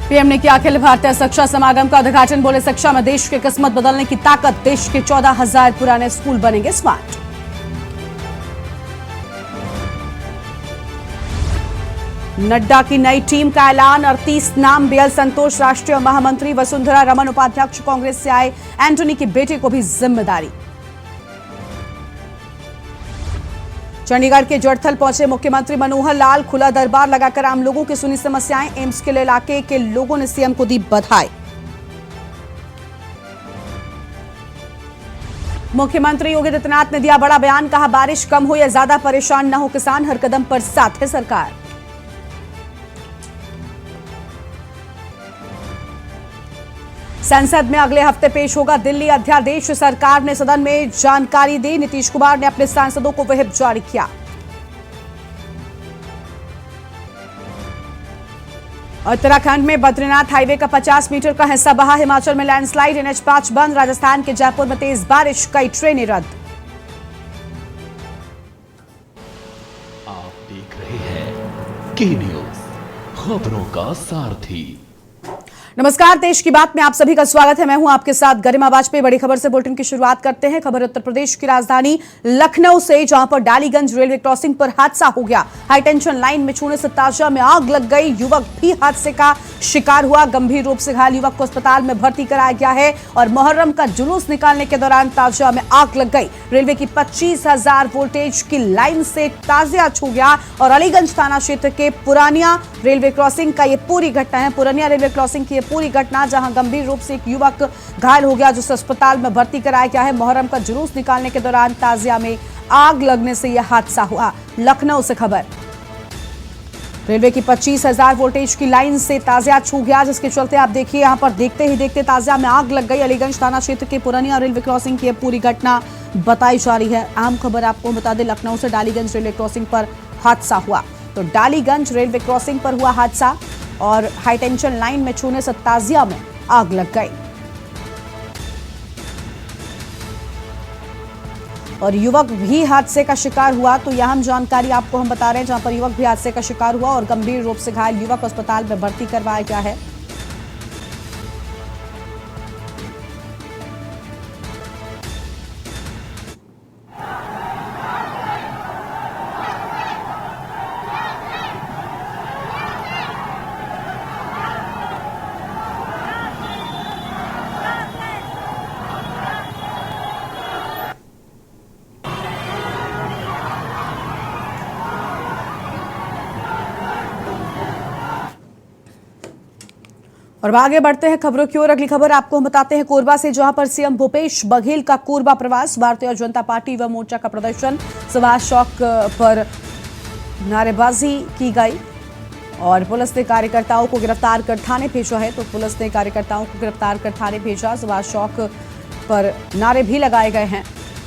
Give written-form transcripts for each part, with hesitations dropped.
PM ने किया अखिल भारतीय शिक्षा समागम का उद्घाटन। बोले, शिक्षा में देश की किस्मत बदलने की ताकत। देश के 14,000 पुराने स्कूल बनेंगे स्मार्ट। नड्डा की नई टीम का ऐलान। 38 नाम। बीएल संतोष राष्ट्रीय महामंत्री, वसुंधरा रमन उपाध्यक्ष। कांग्रेस से आए एंटनी के बेटे को भी जिम्मेदारी। चंडीगढ़ के जड़थल पहुंचे मुख्यमंत्री मनोहर लाल। खुला दरबार लगाकर आम लोगों की सुनी समस्याएं। एम्स के इलाके के लोगों ने सीएम को दी बधाई। मुख्यमंत्री योगी आदित्यनाथ ने दिया बड़ा बयान। कहा, बारिश कम हो या ज्यादा परेशान न हो किसान, हर कदम पर साथ है सरकार। संसद में अगले हफ्ते पेश होगा दिल्ली अध्यादेश। सरकार ने सदन में जानकारी दी। नीतीश कुमार ने अपने सांसदों को व्हिप जारी किया। उत्तराखंड में बद्रीनाथ हाईवे का 50 मीटर का हिस्सा बहा। हिमाचल में लैंडस्लाइड। NH5 बंद। राजस्थान के जयपुर में तेज बारिश, कई ट्रेनें रद्द। आप देख रहे हैं के न्यूज, खबरों का सारथी। नमस्कार, देश की बात में आप सभी का स्वागत है। मैं हूं आपके साथ गरिमा वाजपेयी। बड़ी खबर से बुलेटिन की शुरुआत करते हैं। खबर उत्तर प्रदेश की राजधानी लखनऊ से, जहां पर डालीगंज रेलवे क्रॉसिंग पर हादसा हो गया। हाई टेंशन लाइन में छूने से ताजा में आग लग गई। युवक भी हादसे का शिकार हुआ। गंभीर रूप से घायल युवक को अस्पताल में भर्ती कराया गया है। और मुहर्रम का जुलूस निकालने के दौरान ताजा में आग लग गई। रेलवे की 25,000 वोल्टेज की लाइन से ताजिया छू गया। और अलीगंज थाना क्षेत्र के पुरानिया रेलवे क्रॉसिंग का ये पूरी घटना है। पुरानिया रेलवे क्रॉसिंग की पूरी घटना, जहां गंभीर रूप से एक युवक घायल हो गया, जिसे अस्पताल में भर्ती कराया गया है। मुहर्रम का जुलूस निकालने के दौरान ताजिया में आग लगने से यह हादसा हुआ। लखनऊ से खबर। रेलवे की 25,000 वोल्टेज की लाइन से ताजिया छू गया, जिसके चलते आप देखिए यहां पर देखते ही देखते ताजिया में आग लग गई। अलीगंज थाना क्षेत्र के पुरानिया रेलवे क्रॉसिंग की पूरी घटना बताई जा रही है। अहम खबर आपको बता दें, लखनऊ से डालीगंज रेलवे क्रॉसिंग पर हादसा हुआ। तो डालीगंज रेलवे क्रॉसिंग पर हुआ हादसा और हाई टेंशन लाइन में छूने से ताजिया में आग लग गई। और युवक भी हादसे का शिकार हुआ। तो यह अहम जानकारी आपको हम बता रहे हैं, जहां पर युवक भी हादसे का शिकार हुआ और गंभीर रूप से घायल युवक अस्पताल में भर्ती करवाया गया है। और आगे बढ़ते हैं खबरों की ओर। अगली खबर आपको हम बताते हैं कोरबा से, जहां पर सीएम भूपेश बघेल का कोरबा प्रवास। भारतीय जनता पार्टी व मोर्चा का प्रदर्शन। सुभाष चौक पर नारेबाजी की गई और पुलिस ने कार्यकर्ताओं को गिरफ्तार कर थाने भेजा है। तो पुलिस ने कार्यकर्ताओं को गिरफ्तार कर थाने भेजा। सुभाष चौक पर नारे भी लगाए गए हैं।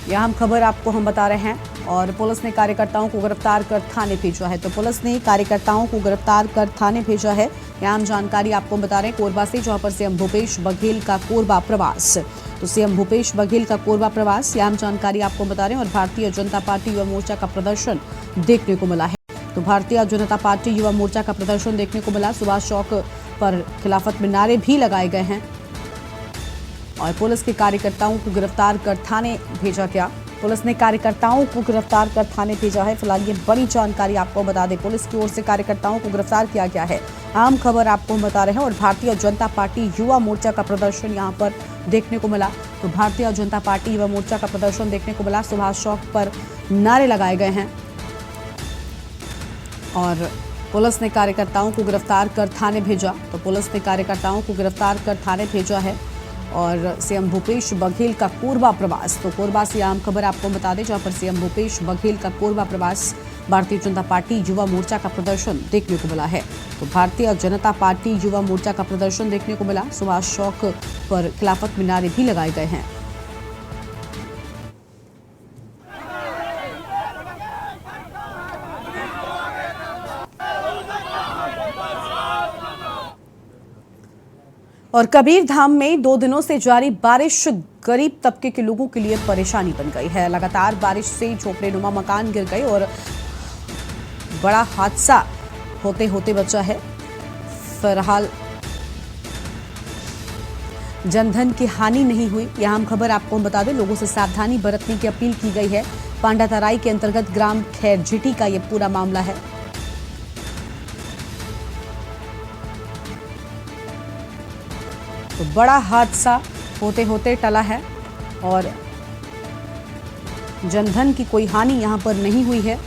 यह हम खबर आपको हम बता रहे हैं। और पुलिस ने कार्यकर्ताओं को गिरफ्तार कर थाने भेजा है। तो पुलिस ने कार्यकर्ताओं को गिरफ्तार कर थाने भेजा है। यह हम जानकारी आपको बता रहे हैं कोरबा से, जहां पर सीएम भूपेश बघेल का कोरबा प्रवास। तो सीएम भूपेश बघेल का कोरबा प्रवास, यह हम जानकारी आपको बता रहे हैं। और भारतीय जनता पार्टी युवा मोर्चा का प्रदर्शन देखने को मिला है। तो भारतीय जनता पार्टी युवा मोर्चा का प्रदर्शन देखने को मिला। सुभाष चौक पर खिलाफत में नारे भी लगाए गए हैं और पुलिस के कार्यकर्ताओं को गिरफ्तार कर थाने भेजा गया। पुलिस ने कार्यकर्ताओं को गिरफ्तार कर थाने भेजा है। फिलहाल ये बड़ी जानकारी आपको बता दें, पुलिस की ओर से कार्यकर्ताओं को गिरफ्तार किया गया है। आम खबर आपको बता रहे हैं। और भारतीय जनता पार्टी युवा मोर्चा का प्रदर्शन यहां पर देखने को मिला। तो भारतीय जनता पार्टी युवा मोर्चा का प्रदर्शन देखने को मिला। सुभाष चौक पर नारे लगाए गए हैं और पुलिस ने कार्यकर्ताओं को गिरफ्तार कर थाने भेजा। तो पुलिस ने कार्यकर्ताओं को गिरफ्तार कर थाने भेजा है। और सीएम भूपेश बघेल का कोरबा प्रवास। तो कोरबा से आम खबर आपको बता दें, जहां पर सीएम भूपेश बघेल का कोरबा प्रवास, भारतीय जनता पार्टी युवा मोर्चा का प्रदर्शन देखने को मिला है। तो भारतीय जनता पार्टी युवा मोर्चा का प्रदर्शन देखने को मिला। सुभाष चौक पर खिलाफत में नारे भी लगाए गए हैं। और कबीरधाम में 2 दिनों से जारी बारिश गरीब तबके के लोगों के लिए परेशानी बन गई है। लगातार बारिश से झोपड़ीनुमा मकान गिर गए और बड़ा हादसा होते होते बचा है। फिलहाल जनधन की हानि नहीं हुई। यह अहम खबर आपको हम बता दें, लोगों से सावधानी बरतने की अपील की गई है। पांडातराई के अंतर्गत ग्राम खैरझिटी का यह पूरा मामला है। तो बड़ा हादसा होते होते टला है और जनधन की कोई हानि यहां पर नहीं हुई है।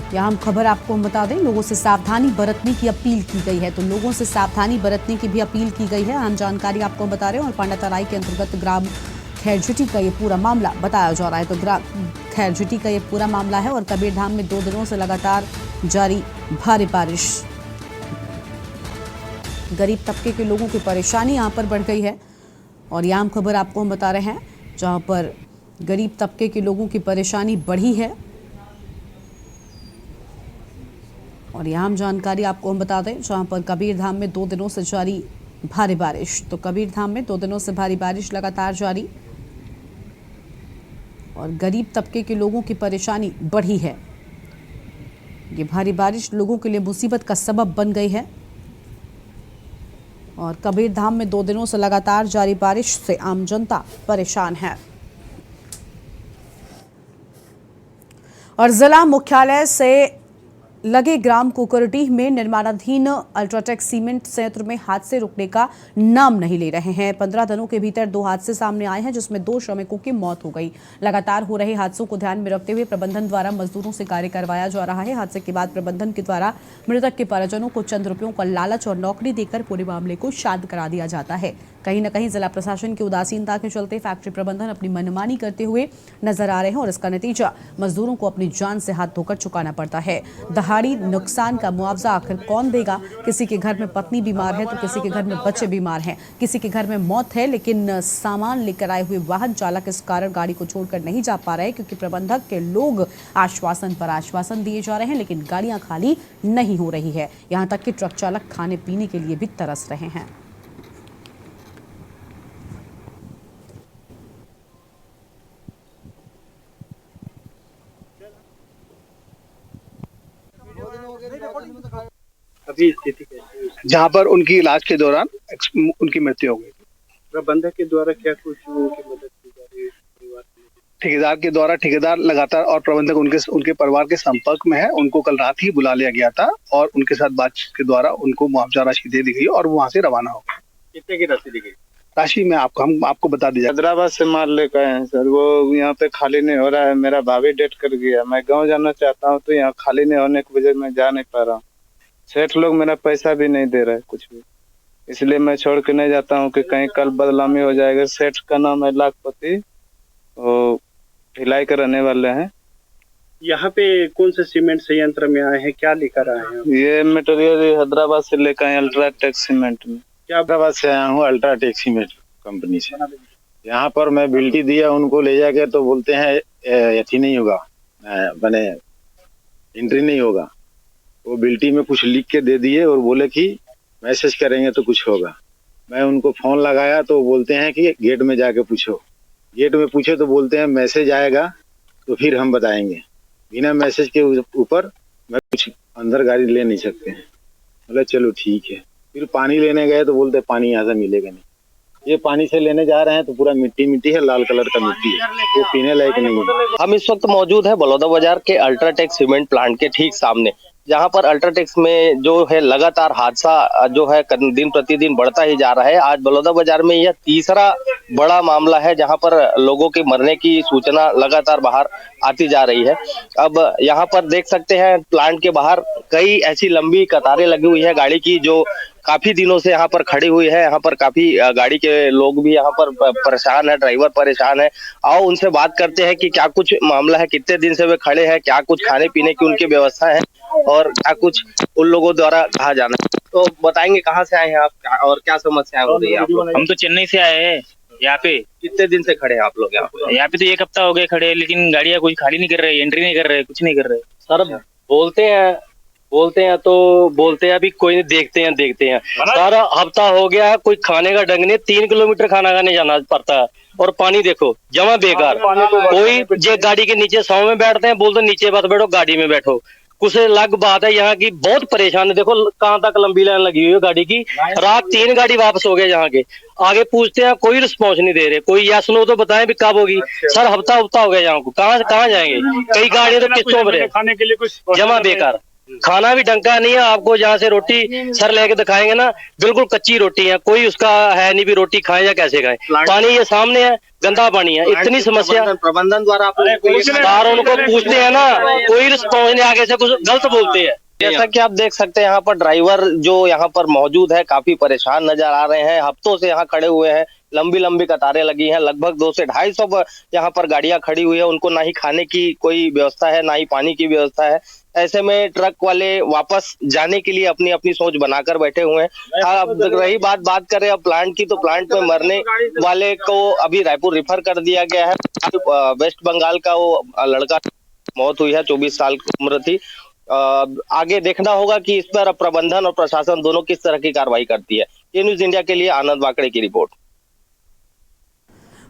यह हम खबर आपको हम बता दें, लोगों से सावधानी बरतने की अपील की गई है। तो लोगों से सावधानी बरतने की भी अपील की गई है। अहम जानकारी आपको हम बता रहे हैं। और पांडातराई के अंतर्गत ग्राम खैरझिटी का ये पूरा मामला बताया जा रहा है। तो ग्राम खैरझिटी का ये पूरा मामला है और कबीरधाम में 2 दिनों से लगातार जारी भारी बारिश, गरीब तबके के लोगों की परेशानी यहां पर बढ़ गई है। और यह हम खबर आपको हम बता रहे हैं, जहां पर गरीब तबके के लोगों की परेशानी बढ़ी है। और यहाँ हम जानकारी आपको हम बता दें, जहां पर कबीरधाम में 2 दिनों से जारी भारी बारिश। तो कबीरधाम में 2 दिनों से भारी बारिश लगातार जारी और गरीब तबके के लोगों की परेशानी बढ़ी है। ये भारी बारिश लोगों के लिए मुसीबत का सबब बन गई है। और कबीरधाम में 2 दिनों से लगातार जारी बारिश से आम जनता परेशान है। और जिला मुख्यालय से लगे ग्राम कुकुरडीह में निर्माणाधीन अल्ट्राटेक सीमेंट संयंत्र में हादसे रुकने का नाम नहीं ले रहे हैं। 15 दिनों के भीतर 2 हादसे सामने आए हैं, जिसमें 2 श्रमिकों की मौत हो गई। लगातार हो रहे हादसों को ध्यान में रखते हुए प्रबंधन द्वारा मजदूरों से कार्य करवाया जा रहा है। हादसे के बाद प्रबंधन के द्वारा मृतक के परिजनों को चंद रुपयों का लालच और नौकरी देकर पूरे मामले को शांत करा दिया जाता है। कहीं न कहीं जिला प्रशासन की उदासीनता के चलते फैक्ट्री प्रबंधन अपनी मनमानी करते हुए नजर आ रहे हैं और इसका नतीजा मजदूरों को अपनी जान से हाथ धोकर चुकाना पड़ता है। दहाड़ी नुकसान का मुआवजा आखिर कौन देगा? किसी के घर में पत्नी बीमार है तो किसी के घर में बच्चे बीमार हैं, किसी के घर में मौत है, लेकिन सामान लेकर आए हुए वाहन चालक इस कारण गाड़ी को छोड़कर नहीं जा पा रहे, क्योंकि प्रबंधक के लोग आश्वासन पर आश्वासन दिए जा रहे हैं, लेकिन गाड़ियां खाली नहीं हो रही है। यहां तक कि ट्रक चालक खाने पीने के लिए भी तरस रहे हैं। अभी स्थिति कैसी है? जहाँ पर उनकी इलाज के दौरान उनकी मृत्यु हो गई। प्रबंधक के द्वारा क्या कुछ उनकी मदद की जा रही है परिवार के? ठेकेदार के द्वारा ठेकेदार लगातार और प्रबंधक उनके परिवार के संपर्क में है। उनको कल रात ही बुला लिया गया था और उनके साथ बातचीत के द्वारा उनको मुआवजा राशि दे दी गई और वो वहाँ से रवाना हो गए। कितने की राशि दी गई? राशि में हम आपको बता दीजिए। हैदराबाद से माल लेकर आए हैं सर, वो यहाँ पे खाली नहीं हो रहा है। मेरा भाभी डेथ कर गया, मैं गांव जाना चाहता हूँ तो यहाँ खाली नहीं होने की वजह मैं जा नहीं पा रहा हूँ। सेठ लोग मेरा पैसा भी नहीं दे रहे कुछ भी, इसलिए मैं छोड़ के नहीं जाता हूँ कि कहीं कल बदनामी हो जाएगा। सेठ का नाम है लाखपति, वो भिलाई के रहने वाले हैं। यहाँ पे कौन से सीमेंट संयंत्र में आए हैं, क्या लेकर आए हैं? ये मटेरियल हैदराबाद से लेकर आए अल्ट्राटेक सीमेंट में। क्या हैदराबाद से आया हूँ अल्ट्राटेक सीमेंट कंपनी से। यहाँ पर मैं बिल्टी दिया उनको ले जाके, तो बोलते हैं यथी नहीं होगा, बने एंट्री नहीं होगा। वो बिल्टी में कुछ लिख के दे दिए और बोले कि मैसेज करेंगे तो कुछ होगा। मैं उनको फोन लगाया तो बोलते हैं कि गेट में जाके पूछो। गेट में पूछे तो बोलते हैं मैसेज आएगा तो फिर हम बताएंगे। बिना मैसेज के ऊपर मैं कुछ अंदर गाड़ी ले नहीं सकते हैं। बोले चलो ठीक है। फिर पानी लेने गए तो बोलते पानी यहाँ से मिलेगा नहीं। ये पानी से लेने जा रहे हैं तो पूरा मिट्टी मिट्टी है, लाल कलर का मिट्टी है, वो पीने लायक नहीं है। हम इस वक्त मौजूद है बलौदा बाजार के अल्ट्राटेक सीमेंट प्लांट के ठीक सामने, जहां पर अल्ट्राटेक में जो है लगातार हादसा जो है दिन प्रतिदिन बढ़ता ही जा रहा है। आज बलौदा बाजार में यह तीसरा बड़ा मामला है जहां पर लोगों के मरने की सूचना लगातार बाहर आती जा रही है। अब यहां पर देख सकते हैं प्लांट के बाहर कई ऐसी लंबी कतारें लगी हुई है गाड़ी की, जो काफी दिनों से यहाँ पर खड़ी हुई है। यहाँ पर काफी गाड़ी के लोग भी यहाँ पर परेशान है, ड्राइवर परेशान है। आओ उनसे बात करते हैं कि क्या कुछ मामला है, कितने दिन से वे खड़े हैं, क्या कुछ खाने पीने की उनकी व्यवस्था है और क्या कुछ उन लोगों द्वारा कहा जाना है। तो बताएंगे कहाँ से आए हैं आप और क्या समस्या हो रही है आप लोग? हम तो चेन्नई से आए हैं। यहाँ पे कितने दिन से खड़े हैं आप लोग यहाँ पे? यहाँ पे तो 1 हफ्ता हो गए खड़े, लेकिन गाड़ियाँ कोई खाली नहीं कर रहे, एंट्री नहीं कर रहे, कुछ नहीं कर रहे। सर बोलते हैं तो बोलते हैं अभी कोई नहीं, देखते हैं सारा हफ्ता हो गया है, कोई खाने का ढंग नहीं। 3 किलोमीटर खाना खाने जाना पड़ता है और पानी देखो जमा बेकार। कोई जे गाड़ी के नीचे 100 में बैठते हैं, बोलते नीचे मत बैठो, गाड़ी में बैठो। कुछ अलग बात है यहाँ की, बहुत परेशान है। देखो कहाँ तक लंबी लाइन लगी हुई है गाड़ी की। रात 3 गाड़ी वापस हो गए यहाँ के, आगे पूछते हैं कोई रिस्पॉन्स नहीं दे रहे, कोई यस नो तो बताएं भी कब होगी। सर हफ्ता हो गया यहाँ को, कहाँ जाएंगे? कई गाड़ियां तो किस्तों पर है, खाने के लिए कुछ जमा बेकार, खाना भी ढंग का नहीं है। आपको जहाँ से रोटी सर लेके दिखाएंगे ना, बिल्कुल कच्ची रोटी है, कोई उसका है नहीं भी रोटी खाएं या कैसे खाएं। पानी ये सामने है, गंदा पानी है, इतनी समस्या। प्रबंधन द्वारा आप उनको पूछते हैं ना, कोई रिस्पॉन्स नहीं, आगे से कुछ गलत बोलते हैं। जैसा कि आप देख सकते हैं यहाँ पर ड्राइवर जो यहाँ पर मौजूद है काफी परेशान नजर आ रहे हैं। हफ्तों से यहाँ खड़े हुए हैं, लंबी लंबी कतारें लगी हैं, लगभग 200 से 250 यहाँ पर गाड़ियां खड़ी हुई है। उनको ना ही खाने की कोई व्यवस्था है, ना ही पानी की व्यवस्था है। ऐसे में ट्रक वाले वापस जाने के लिए अपनी अपनी सोच बनाकर बैठे हुए हैं। अब रही बात करें अब प्लांट की, तो प्लांट में मरने वाले को अभी रायपुर रिफर कर दिया गया है। वेस्ट बंगाल का वो लड़का मौत हुई है, 24 साल की उम्र थी। आगे देखना होगा कि इस पर प्रबंधन और प्रशासन दोनों किस तरह की कार्रवाई करती है। ये न्यूज इंडिया के लिए आनंद वाकड़े की रिपोर्ट।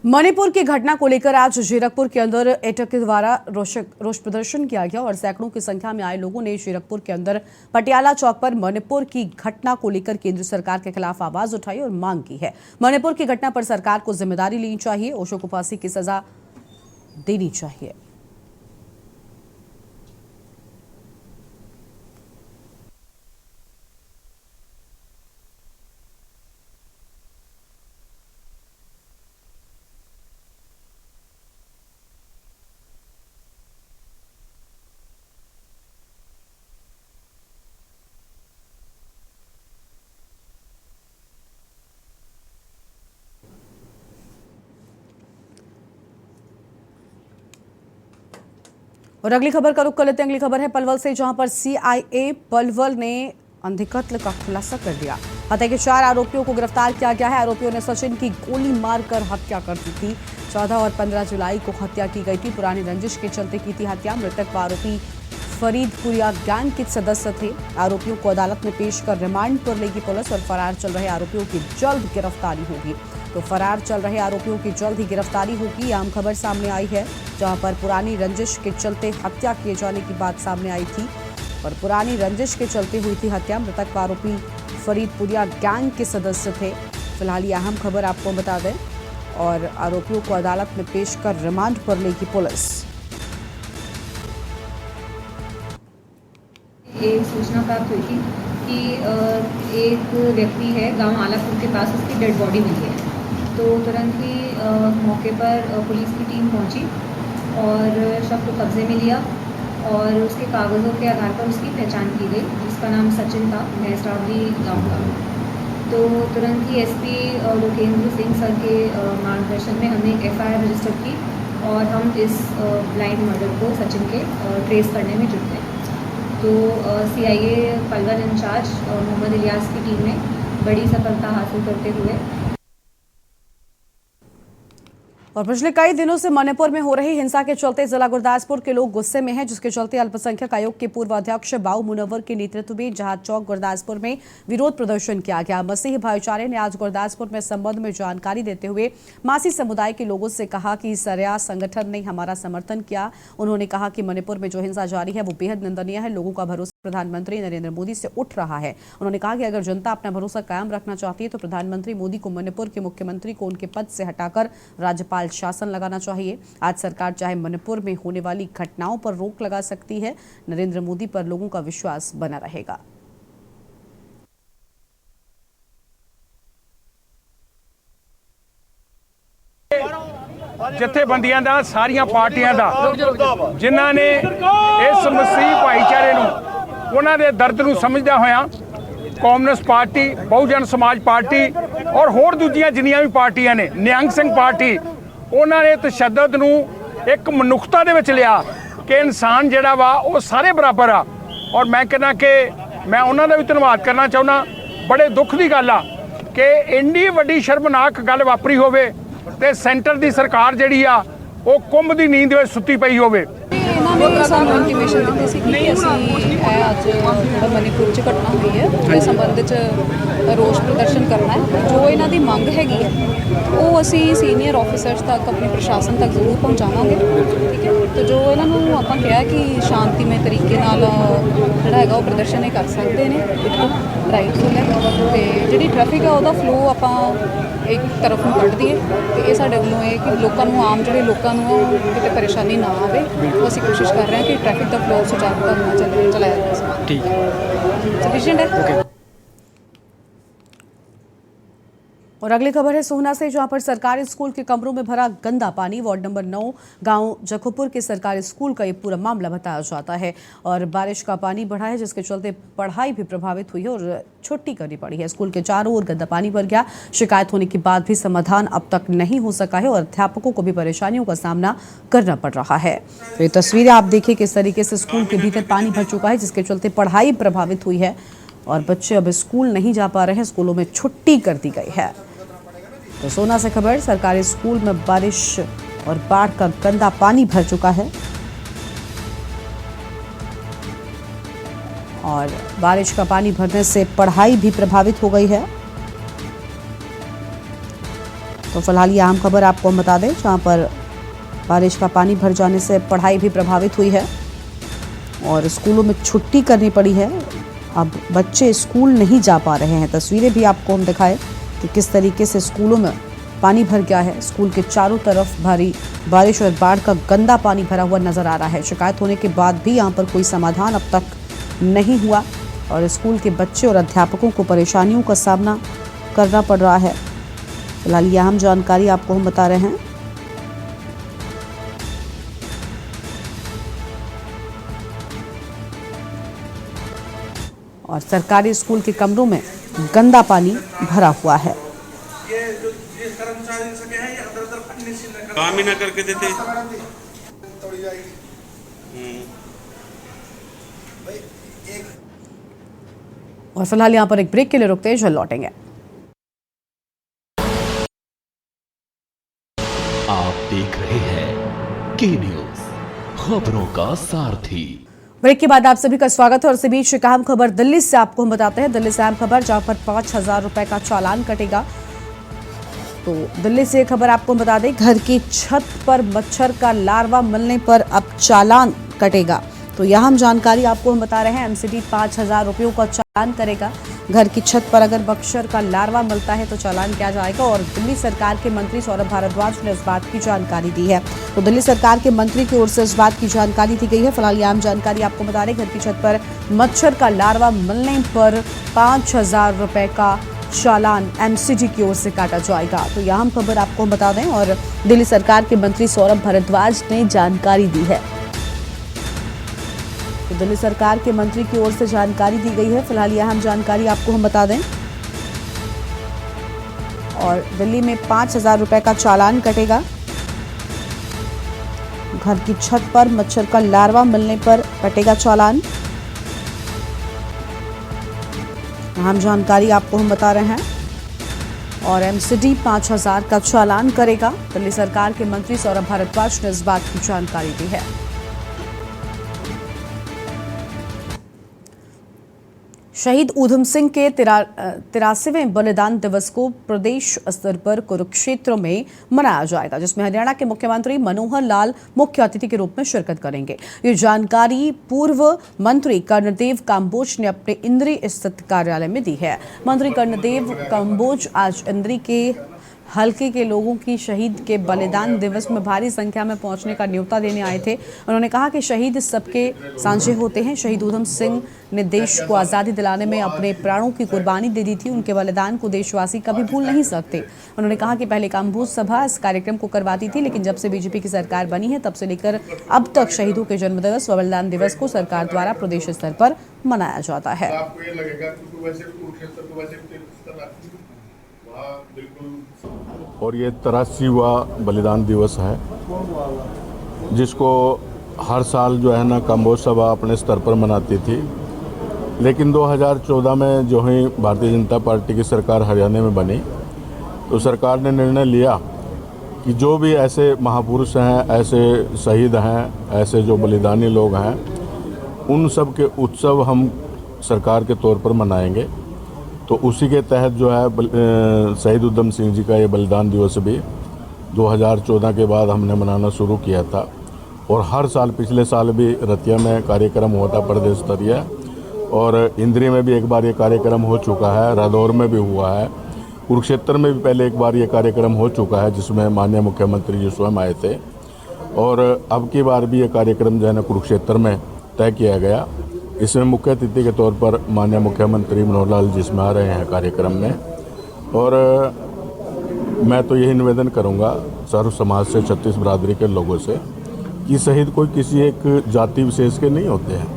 मणिपुर की घटना को लेकर आज जीरकपुर के अंदर एटक के द्वारा रोष प्रदर्शन किया गया और सैकड़ों की संख्या में आए लोगों ने जीरकपुर के अंदर पटियाला चौक पर मणिपुर की घटना को लेकर केंद्र सरकार के खिलाफ आवाज उठाई और मांग की है। मणिपुर की घटना पर सरकार को जिम्मेदारी लेनी चाहिए, ओशो को फांसी की सजा देनी चाहिए। और अगली खबर का रुख कर लेते हैं। अगली खबर है पलवल से, जहां पर सीआईए पलवल ने अंधकत्ल का खुलासा कर दिया। हत्या के 4 आरोपियों को गिरफ्तार किया गया है। आरोपियों ने सचिन की गोली मारकर हत्या कर दी थी। 14 और 15 जुलाई को हत्या की गई थी। पुरानी रंजिश के चलते की थी हत्या। मृतक व आरोपी फरीदपुरिया गैंग के सदस्य थे। आरोपियों को अदालत में पेश कर रिमांड पर लेगी पुलिस और फरार चल रहे आरोपियों की जल्द गिरफ्तारी होगी। तो फरार चल रहे आरोपियों की जल्द ही गिरफ्तारी होगी। आम खबर सामने आई है, जहां पर पुरानी रंजिश के चलते हत्या किए जाने की बात सामने आई थी और पुरानी रंजिश के चलते हुई थी हत्या। मृतक व आरोपी फरीदपुरिया गैंग के सदस्य थे। फिलहाल ये अहम खबर आपको बता दें और आरोपियों को अदालत में पेश कर रिमांड पर लेगी पुलिस। एक सूचना प्राप्त हुई थी कि एक व्यक्ति है गांव आलापुर के पास, उसकी डेड बॉडी मिली है। तो तुरंत ही मौके पर पुलिस की टीम पहुंची और शव को कब्जे में लिया और उसके कागज़ों के आधार पर उसकी पहचान की गई, जिसका नाम सचिन था, भैंसरावली गाँव का। तो तुरंत ही एसपी लोकेंद्र सिंह सर के मार्गदर्शन में हमने एक FIR रजिस्टर की और हम इस ब्लाइंड मर्डर को सचिन के ट्रेस करने में जुट गए। तो सीआईए पलवल इंचार्ज मोहम्मद इलियास की टीम ने बड़ी सफलता हासिल करते हुए और पिछले कई दिनों से मणिपुर में हो रही हिंसा के चलते जिला गुरदासपुर के लोग गुस्से में हैं, जिसके चलते अल्पसंख्यक आयोग के पूर्व अध्यक्ष बाऊ मुनव्वर के नेतृत्व में जहाज चौक गुरदासपुर में विरोध प्रदर्शन किया गया। मसीही भाईचारे ने आज गुरदासपुर में संबंध में जानकारी देते हुए मासी समुदाय के लोगों से कहा कि सरया संगठन ने हमारा समर्थन किया। उन्होंने कहा कि मणिपुर में जो हिंसा जारी है वो बेहद निंदनीय है। लोगों का भरोसा प्रधानमंत्री नरेंद्र मोदी से उठ रहा है। उन्होंने कहा कि अगर जनता अपना भरोसा कायम रखना चाहती है तो प्रधानमंत्री मोदी को मणिपुर के मुख्यमंत्री को उनके पद से हटाकर राज्यपाल शासन लगाना चाहिए। आज सरकार चाहे मणिपुर में होने वाली घटनाओं पर रोक लगा सकती है। नरेंद्र मोदी पर लोगों का विश्वास बना रहेगा। ਜਥੇਬੰਦੀਆਂ ਦਾ, ਸਾਰੀਆਂ ਪਾਰਟੀਆਂ ਦਾ, ਜਿਨ੍ਹਾਂ ਨੇ ਇਸ ਮਸੀਹ ਭਾਈਚਾਰੇ ਨੂੰ ਉਹਨਾਂ ਦੇ ਦਰਦ ਨੂੰ ਸਮਝਦਾ ਹੋਇਆ ਕਾਂਗਰਸ ਪਾਰਟੀ, ਬਹੁਜਨ ਸਮਾਜ ਪਾਰਟੀ ਔਰ ਹੋਰ ਦੂਜੀਆਂ ਜਿੰਨੀਆਂ ਵੀ ਪਾਰਟੀਆਂ ਨੇ, ਨਿਹੰਗ ਸਿੰਘ ਪਾਰਟੀ, ਉਹਨਾਂ ਨੇ ਤਸ਼ੱਦਦ ਨੂੰ ਇੱਕ ਮਨੁੱਖਤਾ ਦੇ ਵਿੱਚ ਲਿਆ ਕਿ ਇਨਸਾਨ ਜਿਹੜਾ ਵਾ ਉਹ ਸਾਰੇ ਬਰਾਬਰ ਆ। ਔਰ ਮੈਂ ਕਹਿੰਦਾ ਕਿ ਮੈਂ ਉਹਨਾਂ ਦਾ ਵੀ ਧੰਨਵਾਦ ਕਰਨਾ ਚਾਹੁੰਦਾ। ਬੜੇ ਦੁੱਖ ਦੀ ਗੱਲ ਆ ਕਿ ਇੰਨੀ ਵੱਡੀ ਸ਼ਰਮਨਾਕ ਗੱਲ ਵਾਪਰੀ ਹੋਵੇ ਤੇ ਸੈਂਟਰ ਦੀ ਸਰਕਾਰ ਜਿਹੜੀ ਆ ਉਹ ਕੁੰਭ ਦੀ ਨੀਂਦ ਵਿੱਚ ਸੁੱਤੀ ਪਈ ਹੋਵੇ। ਇਹਨਾਂ ਨੇ ਸਾਨੂੰ ਇੰਟੀਮੇਸ਼ਨ ਦਿੱਤੀ ਸੀ ਕਿ ਅਸੀਂ ਇਹ ਅੱਜ ਜਿਹੜਾ ਮਨੀਪੁਰ 'ਚ ਘਟਨਾ ਹੋਈ ਹੈ ਉਹਦੇ ਸੰਬੰਧ 'ਚ ਰੋਸ ਪ੍ਰਦਰਸ਼ਨ ਕਰਨਾ ਹੈ। ਜੋ ਇਹਨਾਂ ਦੀ ਮੰਗ ਹੈਗੀ ਹੈ ਉਹ ਅਸੀਂ ਸੀਨੀਅਰ ਆਫੀਸਰਸ ਤੱਕ ਆਪਣੇ ਪ੍ਰਸ਼ਾਸਨ ਤੱਕ ਜ਼ਰੂਰ ਪਹੁੰਚਾਵਾਂਗੇ, ਠੀਕ ਹੈ। ਤੇ ਜੋ ਇਹਨਾਂ ਨੂੰ ਆਪਾਂ ਕਿਹਾ ਕਿ ਸ਼ਾਂਤੀਮਈ ਤਰੀਕੇ ਨਾਲ ਜਿਹੜਾ ਹੈਗਾ ਉਹ ਪ੍ਰਦਰਸ਼ਨ ਇਹ ਕਰ ਸਕਦੇ ਨੇ, ਬਿਲਕੁਲ ਰਾਈਟਫੁਲ ਹੈ। ਤੇ ਜਿਹੜੀ ਟ੍ਰੈਫਿਕ ਹੈ ਉਹਦਾ ਫਲੋ ਆਪਾਂ ਇੱਕ ਤਰਫ ਨੂੰ ਕੱਢ ਦਈਏ ਤੇ ਇਹ ਸਾਡੇ ਵੱਲੋਂ ਇਹ ਕਿ ਲੋਕਾਂ ਨੂੰ ਆਮ ਜਿਹੜੇ ਲੋਕਾਂ ਨੂੰ ਕਿਤੇ ਪਰੇਸ਼ਾਨੀ ਨਾ ਆਵੇ, ਉਹ ਅਸੀਂ ਕੋਸ਼ਿਸ਼ ਕਰ ਰਹੇ ਹਾਂ ਕਿ ਟ੍ਰੈਫਿਕ ਦਾ ਫਲੋ ਸੁਚਾਰੂ ਢੰਗ ਨਾਲ ਚਲਾਇਆ ਜਾ ਸਕੇ। ठीक है, सफिशिएंट है। और अगली खबर है सोहना से, जहां पर सरकारी स्कूल के कमरों में भरा गंदा पानी। वार्ड नंबर 9 गांव जखोपुर के सरकारी स्कूल का ये पूरा मामला बताया जाता है और बारिश का पानी बढ़ा है जिसके चलते पढ़ाई भी प्रभावित हुई है और छुट्टी करनी पड़ी है। स्कूल के चारों ओर गंदा पानी भर गया। शिकायत होने के बाद भी समाधान अब तक नहीं हो सका है और अध्यापकों को भी परेशानियों का सामना करना पड़ रहा है। तो ये तस्वीरें आप देखिए किस तरीके से स्कूल के भीतर पानी भर चुका है जिसके चलते पढ़ाई प्रभावित हुई है और बच्चे अब स्कूल नहीं जा पा रहे हैं। स्कूलों में छुट्टी कर दी गई है। तो सोहना से खबर, सरकारी स्कूल में बारिश और बाढ़ का गंदा पानी भर चुका है और बारिश का पानी भरने से पढ़ाई भी प्रभावित हो गई है। तो फिलहाल ये अहम खबर आपको हम बता दें, जहां पर बारिश का पानी भर जाने से पढ़ाई भी प्रभावित हुई है और स्कूलों में छुट्टी करनी पड़ी है। अब बच्चे स्कूल नहीं जा पा रहे हैं। तस्वीरें भी आपको हम दिखाए कि किस तरीके से स्कूलों में पानी भर गया है। स्कूल के चारों तरफ भारी बारिश और बाढ़ का गंदा पानी भरा हुआ नजर आ रहा है। शिकायत होने के बाद भी यहां पर कोई समाधान अब तक नहीं हुआ और स्कूल के बच्चे और अध्यापकों को परेशानियों का सामना करना पड़ रहा है। फिलहाल ये अहम जानकारी आपको हम बता रहे हैं। और सरकारी स्कूल के कमरों में गंदा पानी भरा हुआ है। काम ही ना करके देते। और फिलहाल यहाँ पर एक ब्रेक के लिए रुकते हैं, जल्द लौटेंगे। आप देख रहे हैं के न्यूज, खबरों का सारथी। ब्रेक के बाद आप सभी का स्वागत है और इसी बीच अहम खबर दिल्ली से आपको हम बताते हैं। दिल्ली से अहम खबर, जहां पर 5,000 रुपए का चालान कटेगा। तो दिल्ली से खबर आपको हम बता दें, घर की छत पर मच्छर का लार्वा मिलने पर अब चालान कटेगा। तो यह हम जानकारी आपको हम बता रहे हैं। एमसीडी 5,000 रुपयों का चालान करेगा। घर की छत पर अगर मच्छर का लार्वा मिलता है तो चालान किया जाएगा और दिल्ली सरकार के मंत्री सौरभ भारद्वाज ने इस बात की जानकारी दी है। तो दिल्ली सरकार के मंत्री की ओर से इस बात की जानकारी दी गई है। फिलहाल यह आम जानकारी आपको बता रहे, घर की छत पर मच्छर का लार्वा मिलने पर 5,000 रुपए का चालान एमसीडी की ओर से काटा जाएगा। तो यह हम खबर आपको बता दें और दिल्ली सरकार के मंत्री सौरभ भारद्वाज ने जानकारी दी है। तो दिल्ली सरकार के मंत्री की ओर से जानकारी दी गई है। फिलहाल यह हम जानकारी आपको हम बता दें और दिल्ली में 5,000 रुपए का चालान कटेगा। घर की छत पर मच्छर का लार्वा मिलने पर कटेगा चालान। हम जानकारी आपको हम बता रहे हैं और एमसीडी 5,000 का चालान करेगा। दिल्ली सरकार के मंत्री सौरभ भारद्वाज ने इस बात की जानकारी दी है। शहीद ऊधम सिंह के 83वें बलिदान दिवस को प्रदेश स्तर पर कुरुक्षेत्र में मनाया जाएगा, जिसमें हरियाणा के मुख्यमंत्री मनोहर लाल मुख्य अतिथि के रूप में शिरकत करेंगे। ये जानकारी पूर्व मंत्री कर्णदेव काम्बोज ने अपने इंद्री स्थित कार्यालय में दी है। मंत्री कर्णदेव काम्बोज आज इंद्री के हल्के के लोगों की शहीद के बलिदान दिवस में भारी संख्या में पहुंचने का न्योता देने आए थे। उन्होंने कहा कि शहीद सबके सांझे होते हैं। शहीद ऊधम सिंह ने देश को आज़ादी दिलाने में अपने प्राणों की कुर्बानी दे दी थी। उनके बलिदान को देशवासी कभी भूल नहीं सकते। उन्होंने कहा कि पहले काम्बोज सभा इस कार्यक्रम को करवाती थी, लेकिन जब से बीजेपी की सरकार बनी है तब से लेकर अब तक शहीदों के जन्मदिवस व बलिदान दिवस को सरकार द्वारा प्रदेश स्तर पर मनाया जाता है। और ये 83वां बलिदान दिवस है, जिसको हर साल जो है ना काम्बोज सभा अपने स्तर पर मनाती थी। लेकिन 2014 में जो है भारतीय जनता पार्टी की सरकार हरियाणा में बनी, तो सरकार ने निर्णय लिया कि जो भी ऐसे महापुरुष हैं, ऐसे शहीद हैं, ऐसे जो बलिदानी लोग हैं, उन सब के उत्सव हम सरकार के तौर पर मनाएंगे। तो उसी के तहत जो है शहीद उधम सिंह जी का ये बलिदान दिवस भी 2014 के बाद हमने मनाना शुरू किया था और हर साल, पिछले साल भी रतिया में कार्यक्रम हुआ था प्रदेश स्तरीय, और इंद्री में भी एक बार ये कार्यक्रम हो चुका है, रादौर में भी हुआ है, कुरुक्षेत्र में भी पहले एक बार ये कार्यक्रम हो चुका है जिसमें माननीय मुख्यमंत्री जी स्वयं आए थे, और अब की बार भी ये कार्यक्रम जो है ना कुरुक्षेत्र में तय किया गया। इसमें मुख्य अतिथि के तौर पर माननीय मुख्यमंत्री मनोहर लाल जी इसमें आ रहे हैं कार्यक्रम में। और मैं तो यही निवेदन करूंगा सर्व समाज से, छत्तीस बिरादरी के लोगों से, कि शहीद कोई किसी एक जाति विशेष के नहीं होते हैं।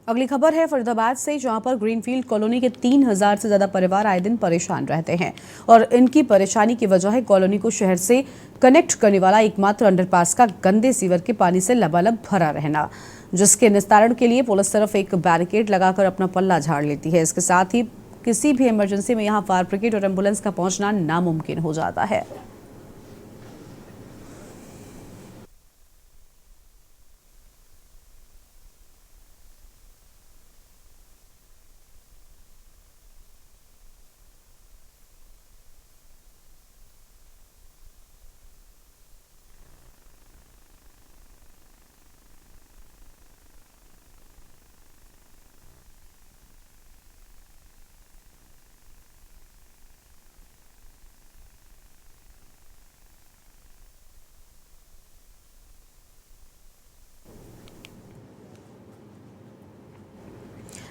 अगली खबर है फरीदाबाद से, जहां पर ग्रीनफील्ड कॉलोनी के 3000 से ज्यादा परिवार आए दिन परेशान रहते हैं और इनकी परेशानी की वजह है कॉलोनी को शहर से कनेक्ट करने वाला एकमात्र अंडरपास का गंदे सीवर के पानी से लबालब भरा रहना, जिसके निस्तारण के लिए पुलिस तरफ एक बैरिकेड लगाकर अपना पल्ला झाड़ लेती है। इसके साथ ही किसी भी इमरजेंसी में यहां फायर ब्रिगेड और एम्बुलेंस का पहुंचना नामुमकिन हो जाता है।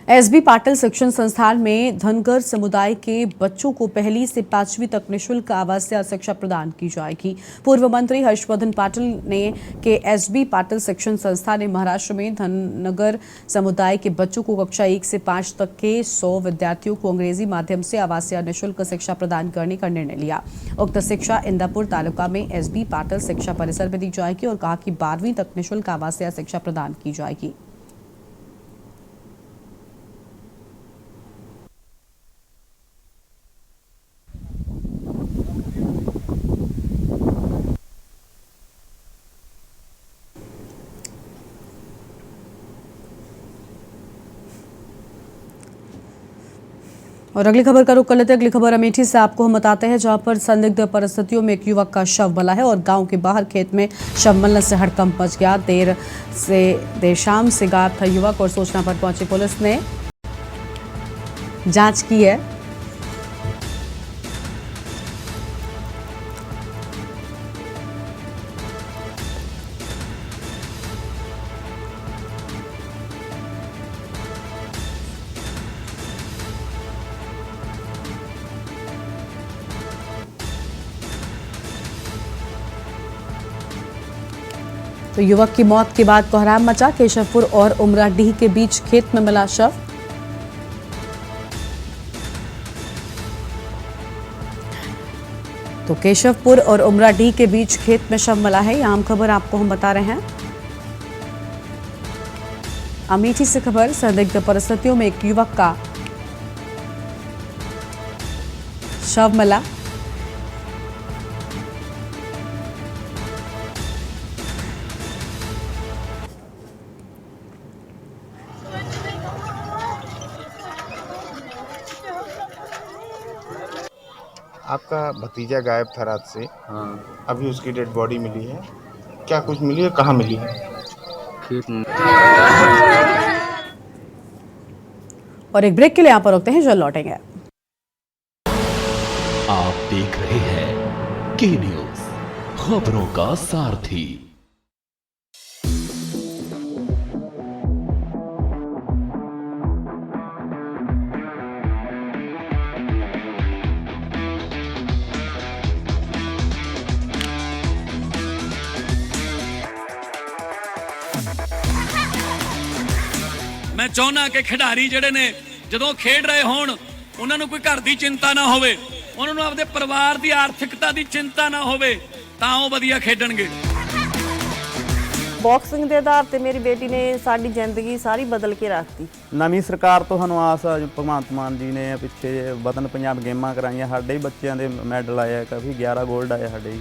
एसबी पाटिल शिक्षण संस्थान में धनगर समुदाय के बच्चों को 1ली से 5वीं तक निःशुल्क आवासीय शिक्षा प्रदान की जाएगी। पूर्व मंत्री हर्षवर्धन पाटिल ने के एसबी पाटिल शिक्षण संस्थान ने महाराष्ट्र में धनगर समुदाय के बच्चों को कक्षा 1 से 5 तक के 100 विद्यार्थियों को अंग्रेजी माध्यम से आवासीय निःशुल्क शिक्षा प्रदान करने का निर्णय लिया। उक्त शिक्षा इंदापुर तालुका में एसबी पाटिल शिक्षा परिसर में दी जाएगी और कहा कि 12वीं तक निःशुल्क आवासीय शिक्षा प्रदान की जाएगी। और अगली खबर का रुख कर लेते हैं। अगली खबर अमेठी से आपको हम बताते हैं, जहां पर संदिग्ध परिस्थितियों में एक युवक का शव मिला है और गांव के बाहर खेत में शव मिलने से हड़कंप मच गया। देर शाम से गायब था युवक और सूचना पर पहुंची पुलिस ने जांच की है। तो युवक की मौत के बाद कोहराम मचा। केशवपुर और उमराडीह के बीच खेत में मिला शव। तो केशवपुर और उमराडीह के बीच खेत में शव मिला है। यह खबर आपको हम बता रहे हैं। अमेठी से खबर, संदिग्ध परिस्थितियों में एक युवक का शव मिला। आपका भतीजा गायब था रात से। हाँ। अभी उसकी डेड बॉडी मिली है। क्या कुछ मिली है? कहाँ मिली है? खेत में। और एक ब्रेक के लिए यहाँ पर रुकते हैं, जल्द लौटेंगे। आप देख रहे हैं के न्यूज, खबरों का सारथी। मैं चाहना कि खिडारी ਜਿਹੜੇ ਨੇ ਜਦੋਂ ਖੇਡ ਰਹੇ ਹੋਣ ਉਹਨਾਂ ਨੂੰ ਕੋਈ ਘਰ ਦੀ ਚਿੰਤਾ ਨਾ ਹੋਵੇ, ਉਹਨਾਂ ਨੂੰ ਆਪਣੇ ਪਰਿਵਾਰ ਦੀ ਆਰਥਿਕਤਾ ਦੀ ਚਿੰਤਾ ਨਾ ਹੋਵੇ, ਤਾਂ ਉਹ ਵਧੀਆ ਖੇਡਣਗੇ। ਬਾਕਸਿੰਗ ਦੇ ਆਧਾਰ ਤੇ ਮੇਰੀ ਬੇਟੀ ਨੇ ਸਾਡੀ ਜ਼ਿੰਦਗੀ ਸਾਰੀ ਬਦਲ ਕੇ ਰੱਖਤੀ। ਨਵੀਂ ਸਰਕਾਰ ਤੋਂ ਸਾਨੂੰ ਆਸ ਆ, ਭਗਵੰਤ ਮਾਨ ਜੀ ਨੇ ਪਿੱਛੇ ਵਤਨ ਪੰਜਾਬ ਗੇਮਾਂ ਕਰਾਈਆਂ, ਸਾਡੇ ਹੀ ਬੱਚਿਆਂ ਦੇ ਮੈਡਲ ਆਏ ਆ, ਕਾਫੀ 11 ਗੋਲਡ ਆਏ ਸਾਡੇ ਹੀ।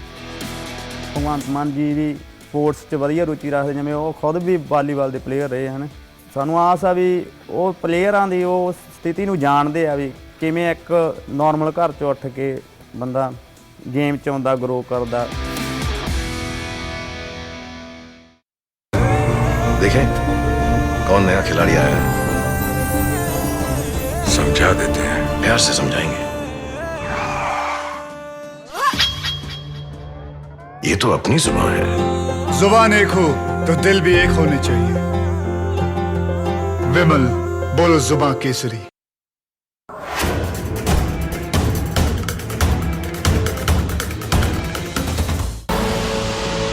ਭਗਵੰਤ ਮਾਨ ਜੀ ਵੀ ਸਪੋਰਟਸ 'ਚ ਵਧੀਆ ਰੁਚੀ ਰੱਖਦੇ, ਜਿਵੇਂ ਉਹ ਖੁਦ ਵੀ ਵਾਲੀਬਾਲ ਦੇ ਪਲੇਅਰ ਰਹੇ ਹਨ। ਸਾਨੂੰ ਆਸ ਆ ਵੀ ਉਹ ਪਲੇਅਰਾਂ ਦੀ ਉਹ ਸਥਿਤੀ ਨੂੰ ਜਾਣਦੇ ਆ ਵੀ ਕਿਵੇਂ ਇੱਕ ਨੋਰਮਲ ਘਰ 'ਚੋਂ ਉੱਠ ਕੇ ਬੰਦਾ गेम च आउंदा, ग्रो करदा। देखें कौन नया खिलाड़ी आया है, समझा देते हैं, प्यार से समझाएंगे। ये तो अपनी जुबान है। जुबान एक हो तो दिल भी एक होने चाहिए। विमल बोलो जुबान केसरी।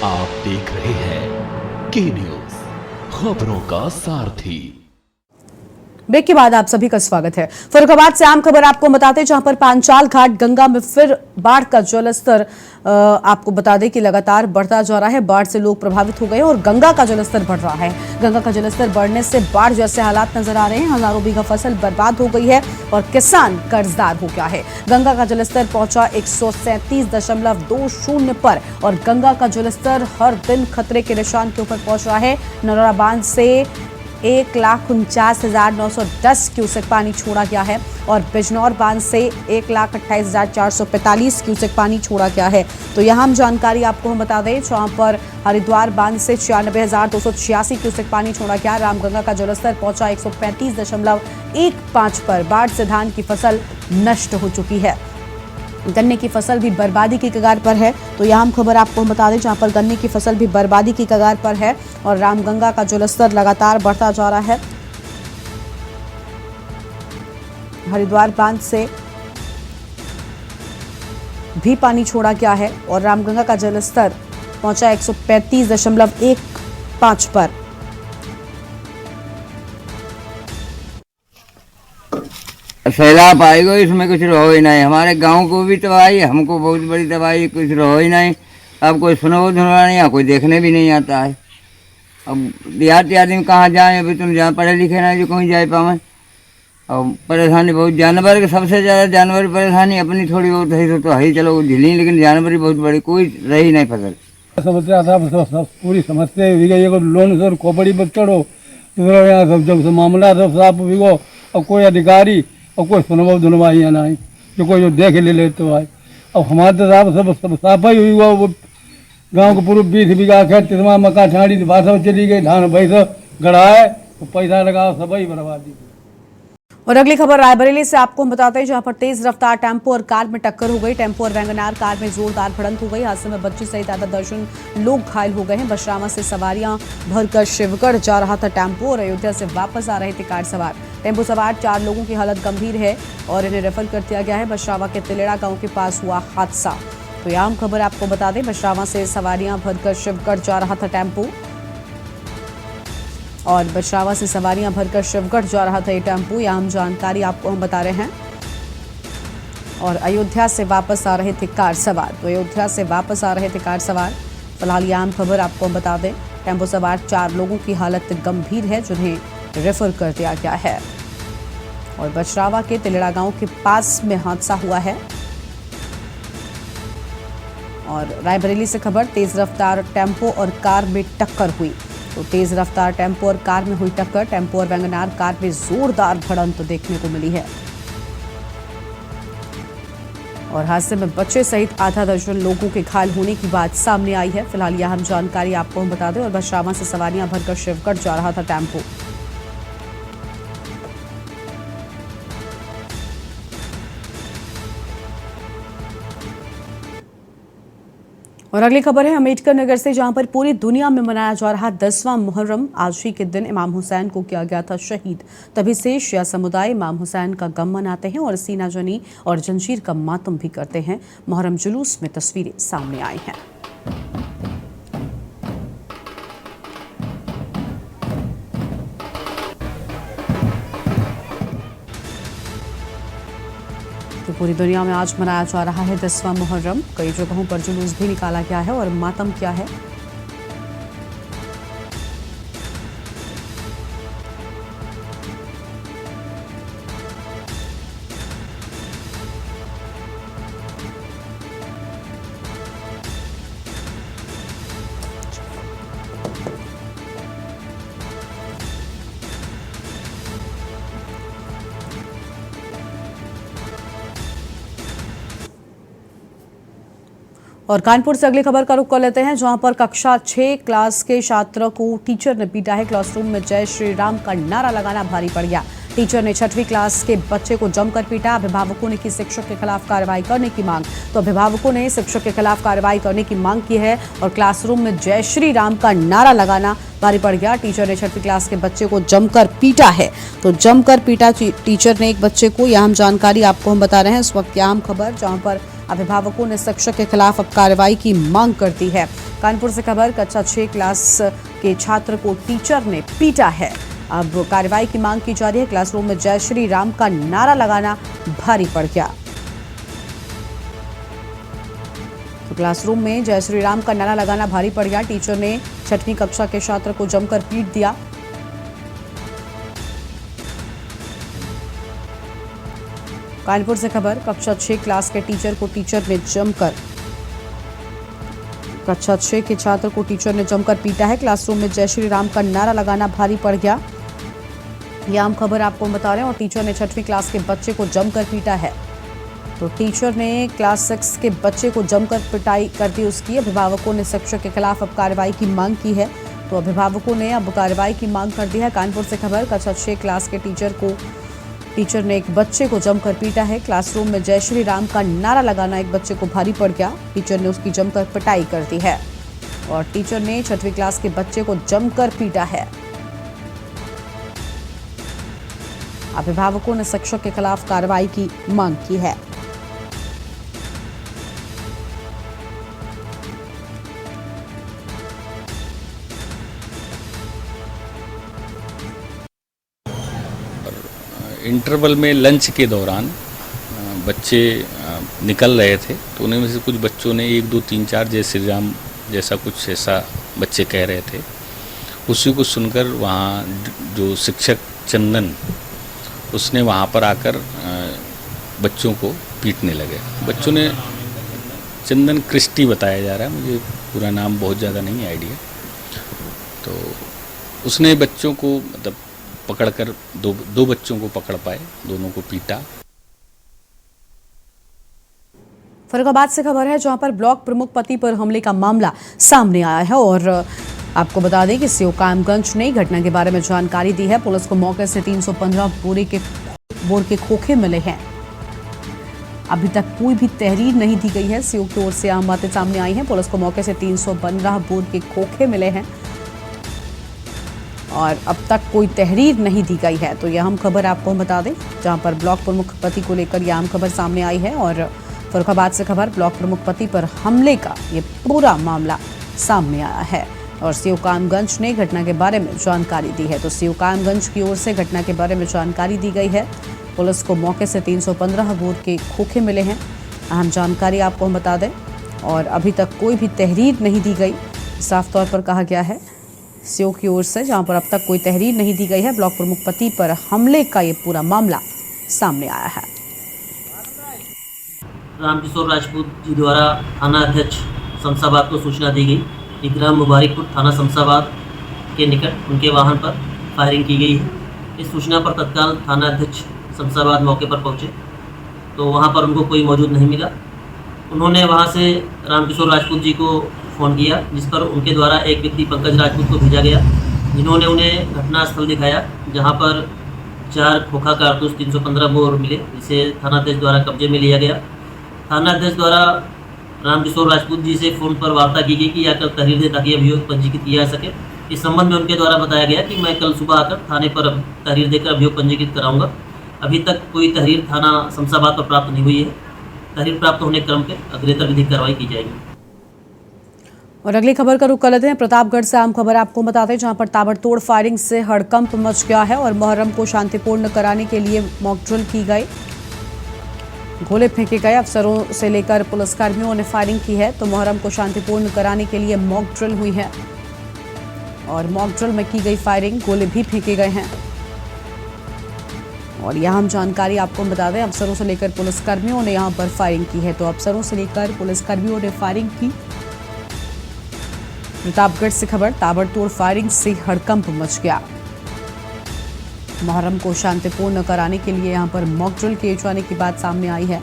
आप देख रहे हैं के न्यूज, खबरों का सारथी। ब्रेक के बाद आप सभी का स्वागत है। फर्रुखाबाद से आम खबर आपको बताते हैं, जहां पर पांचाल घाट गंगा में फिर बाढ़ का जलस्तर आपको बता दें कि लगातार बढ़ता जा रहा है। बाढ़ से लोग प्रभावित हो गए और गंगा का जलस्तर बढ़ रहा है। गंगा का जलस्तर बढ़ने से बाढ़ जैसे हालात नजर आ रहे हैं। हजारों बीघा फसल बर्बाद हो गई है और किसान कर्जदार हो गया है। गंगा का जलस्तर पहुंचा 137.20 पर और गंगा का जलस्तर हर दिन खतरे के निशान के ऊपर पहुंच रहा है। नरौरा बांध से 1,49,910 क्यूसेक पानी छोड़ा गया है और बिजनौर बांध से 1,28,445 क्यूसेक पानी छोड़ा गया है। तो यहाँ हम जानकारी आपको हम बता दें, जहाँ पर हरिद्वार बांध से 96,286 क्यूसेक पानी छोड़ा गया। रामगंगा का जलस्तर पहुंचा 135.15 पर। बाढ़ से धान की फसल नष्ट हो चुकी है। गन्ने की फसल भी बर्बादी की कगार पर है। तो यहाँ हम खबर आपको बता दें, जहाँ पर गन्ने की फसल भी बर्बादी की कगार पर है और रामगंगा का जलस्तर लगातार बढ़ता जा रहा है। हरिद्वार बांध से भी पानी छोड़ा गया है और रामगंगा का जलस्तर पहुंचा 135.15 पर। सैलाब आएगा, इसमें कुछ रहो ही नहीं। हमारे गांव को भी तबाही, हमको बहुत बड़ी तबाही, कुछ रहो ही नहीं। अब कोई सुनो धुनवा नहीं, कोई देखने भी नहीं आता है। अब देहाती आदमी कहाँ जाए, अभी तुम जहाँ पढ़े लिखे नहीं जो कहीं जा पावे। और परेशानी बहुत, जानवर के सबसे ज़्यादा जानवर परेशानी अपनी थोड़ी बहुत है तो है, चलो झिली, लेकिन जानवर ही बहुत बड़ी, कोई रही नहीं फसल। समस्या था पूरी समस्या हुई गई। लोन सर खोपड़ी पर चढ़ो, यहाँ सब जब मामला सब साफ हुई गो और कोई अधिकारी और कोई सुनवा धुनवा ही नहीं, जो कोई जो देख ले लेते भाई। अब हमारे तो सब साफाई हुई हुआ। वो गांव को पूरे 20 बीघा खेत तिरमा मक्का छाड़ी बासा चली गई, धान भैंस गड़ाए, पैसा लगा सभी बर्बादी। और अगली खबर रायबरेली से आपको हम बताते हैं, जहां पर तेज रफ्तार टेम्पो और कार में टक्कर हो गई। टेम्पो और वैगनार कार में जोरदार भिड़ंत हो गई। हादसे में बच्ची सहित आधा दर्जन लोग घायल हो गए हैं। बशरामा से सवारियां भरकर शिवगढ़ जा रहा था टेम्पो और अयोध्या से वापस आ रहे थे कार सवार। टेम्पो सवार 4 लोगों की हालत गंभीर है और इन्हें रेफर कर दिया गया है। बशरामा के तिलेड़ा गाँव के पास हुआ हादसा। तो यह हम खबर आपको बता दें, बशरामा से सवारियां भरकर शिवगढ़ जा रहा था टेम्पो और बशरावा से सवारियां भरकर शिवगढ़ जा रहा था ये टेम्पो। यह हम जानकारी आपको हम बता रहे हैं। और अयोध्या से वापस आ रहे थे कार सवार। तो अयोध्या से वापस आ रहे थे कार सवार। फिलहाल यह हम खबर आपको हम बता दें, टेम्पो सवार 4 लोगों की हालत गंभीर है, जिन्हें रेफर कर दिया गया है। और बशरावा के तिलेड़ा गांव के पास में हादसा हुआ है। और रायबरेली से खबर, तेज रफ्तार टेम्पो और कार में टक्कर हुई। तो तेज रफ्तार टेम्पो और कार में हुई टक्कर। टेम्पो और वैगनार कार में जोरदार भिड़ंत देखने को मिली है और हादसे में बच्चे सहित आधा दर्जन लोगों के घायल होने की बात सामने आई है। फिलहाल यह हम जानकारी आपको हम बता दें। और बशरामा से सवारियां भरकर शिवगढ़ जा रहा था टेम्पो। और अगली खबर है अम्बेडकर नगर से, जहां पर पूरी दुनिया में मनाया जा रहा 10वां मुहर्रम। आज ही के दिन इमाम हुसैन को किया गया था शहीद। तभी से शिया समुदाय इमाम हुसैन का गम मनाते हैं और सीना जनी और जंजीर का मातम भी करते हैं। मुहर्रम जुलूस में तस्वीरें सामने आई हैं। तो पूरी दुनिया में आज मनाया जा रहा है 10वां मुहर्रम। कई जगहों पर जुलूस भी निकाला गया है और मातम किया है। और कानपुर से अगली खबर का रुख कर लेते हैं, जहां पर कक्षा 6 क्लास के छात्र को टीचर ने पीटा है। क्लासरूम में जय श्री राम का नारा लगाना भारी पड़ गया। टीचर ने 6वीं क्लास के बच्चे को जमकर पीटा। अभिभावकों ने की शिक्षक के खिलाफ कार्रवाई करने की मांग, तो अभिभावकों ने शिक्षक के खिलाफ कार्रवाई करने की मांग की है और क्लासरूम में जय श्री राम का नारा लगाना भारी पड़ गया। टीचर ने 6वीं क्लास के बच्चे को जमकर पीटा है, तो जमकर पीटा टीचर ने एक बच्चे को। यह जानकारी आपको हम बता रहे हैं इस वक्त की अहम खबर, जहां पर अभिभावकों ने शिक्षक के खिलाफ अब कार्रवाई की मांग कर दी है। कानपुर से खबर, कक्षा 6 क्लास के छात्र को टीचर ने पीटा है। अब कार्रवाई की मांग की जा रही है। क्लासरूम में जय श्री राम का नारा लगाना भारी पड़ गया। तो क्लासरूम में जय श्री राम का नारा लगाना भारी पड़ गया। टीचर ने 6वीं कक्षा के छात्र को जमकर पीट दिया। कानपुर से खबर, कक्षा 6 क्लास के टीचर को टीचर ने जमकर कक्षा 6 के छात्र को टीचर ने जमकर पीटा है। क्लासरूम में जय श्री राम का नारा लगाना भारी पड़ गया। यह आम खबर आपको बता रहे हैं। और टीचर ने 6वीं क्लास के बच्चे को जमकर पीटा है। तो टीचर ने क्लास 6 के बच्चे को जमकर पिटाई कर दी उसकी। अभिभावकों ने शिक्षक के खिलाफ अब कार्रवाई की मांग की है, तो अभिभावकों ने अब कार्रवाई की मांग कर दी है। कानपुर से खबर, कक्षा 6 क्लास के टीचर ने एक बच्चे को जमकर पीटा है। क्लासरूम में जय श्री राम का नारा लगाना एक बच्चे को भारी पड़ गया। टीचर ने उसकी जमकर पिटाई कर दी है और टीचर ने 6वीं क्लास के बच्चे को जमकर पीटा है। अभिभावकों ने शिक्षक के खिलाफ कार्रवाई की मांग की है। इंटरवल में लंच के दौरान बच्चे निकल रहे थे, तो उनमें से कुछ बच्चों ने 1 2 3 4 जय श्री राम जैसा कुछ ऐसा बच्चे कह रहे थे। उसी को सुनकर वहाँ जो शिक्षक चंदन, उसने वहाँ पर आकर बच्चों को पीटने लगे। बच्चों ने, चंदन क्रिस्टी बताया जा रहा है, मुझे पूरा नाम बहुत ज़्यादा नहीं आइडिया। तो उसने बच्चों को मतलब पकड़कर दो बच्चों को पकड़ पाए, दोनों को पीटा। फर्रुखाबाद से खबर है, जहां पर ब्लॉक प्रमुख पति पर हमले का मामला सामने आया है और आपको बता दें कि सीओ कायमगंज ने घटना के बारे में जानकारी दी है। पुलिस को मौके से 315 बोर के खोखे मिले हैं। अभी तक कोई भी तहरीर नहीं दी गई है। सीओ की ओर से अहम बातें सामने आई हैं। पुलिस को मौके से 315 बोर के खोखे मिले हैं और अब तक कोई तहरीर नहीं दी गई है। तो यह अहम खबर आपको बता दें, जहां पर ब्लॉक प्रमुख पति को लेकर यह अहम खबर सामने आई है। और फर्रुखाबाद से खबर, ब्लॉक प्रमुख पति पर हमले का ये पूरा मामला सामने आया है और सीओ कायमगंज ने घटना के बारे में जानकारी दी है। तो सीओ कायमगंज की ओर से घटना के बारे में जानकारी दी गई है। पुलिस को मौके से 315 बोर के खोखे मिले हैं। अहम जानकारी आपको हम बता दें और अभी तक कोई भी तहरीर नहीं दी गई, साफ तौर पर कहा गया है सीओ की ओर से, जहां पर अब तक कोई तहरीर नहीं दी गई है। ब्लॉक प्रमुख पति पर हमले का ये पूरा मामला सामने आया है। रामकिशोर राजपूत जी द्वारा थाना अध्यक्ष शमशाबाद को सूचना दी गई कि ग्राम मुबारकपुर थाना शमशाबाद के निकट उनके वाहन पर फायरिंग की गई है। इस सूचना पर तत्काल थाना अध्यक्ष शमशाबाद मौके पर पहुंचे, तो वहां पर उनको कोई मौजूद नहीं मिला। उन्होंने वहां से रामकिशोर राजपूत जी को फ़ोन किया, जिस पर उनके द्वारा एक व्यक्ति पंकज राजपूत को भेजा गया, जिन्होंने उन्हें घटनास्थल दिखाया, जहां पर 4 खोखा कारतूस 315 बोर मिले, जिसे थानाध्यक्ष द्वारा कब्जे में लिया गया। थानाध्यक्ष द्वारा रामकिशोर राजपूत जी से फ़ोन पर वार्ता की गई कि आकर तहरीर दें ताकि अभियोग पंजीकृत किया जा सके। इस संबंध में उनके द्वारा बताया गया कि मैं कल सुबह आकर थाने पर तहरीर देकर अभियोग पंजीकृत कराऊंगा। अभी तक कोई तहरीर थाना शमशाबाद पर प्राप्त नहीं हुई है। तहरीर प्राप्त होने क्रम पे अग्रेतर विधिक कार्रवाई की जाएगी। और अगली खबर का रुख कर लेते हैं। प्रतापगढ़ से आम खबर आपको बताते हैं, जहां पर ताबड़तोड़ फायरिंग से हड़कंप मच गया है और मुहर्रम को शांतिपूर्ण कराने के लिए मॉक ड्रिल की गई। गोले फेंके गए। अफसरों से लेकर पुलिसकर्मियों ने फायरिंग की है। तो मुहर्रम को शांतिपूर्ण कराने के लिए मॉक ड्रिल हुई है और मॉक ड्रिल में की गई फायरिंग, गोले भी फेंके गए हैं। और यह हम जानकारी आपको बता दें, अफसरों से लेकर पुलिसकर्मियों ने यहां पर फायरिंग की है। तो अफसरों से लेकर पुलिसकर्मियों ने फायरिंग की। प्रतापगढ़ से खबर, ताबड़तोड़ फायरिंग से हड़कंप मच गया। मुहर्रम को शांतिपूर्ण कराने के लिए यहां पर मॉक ड्रिल किए जाने की बात सामने आई है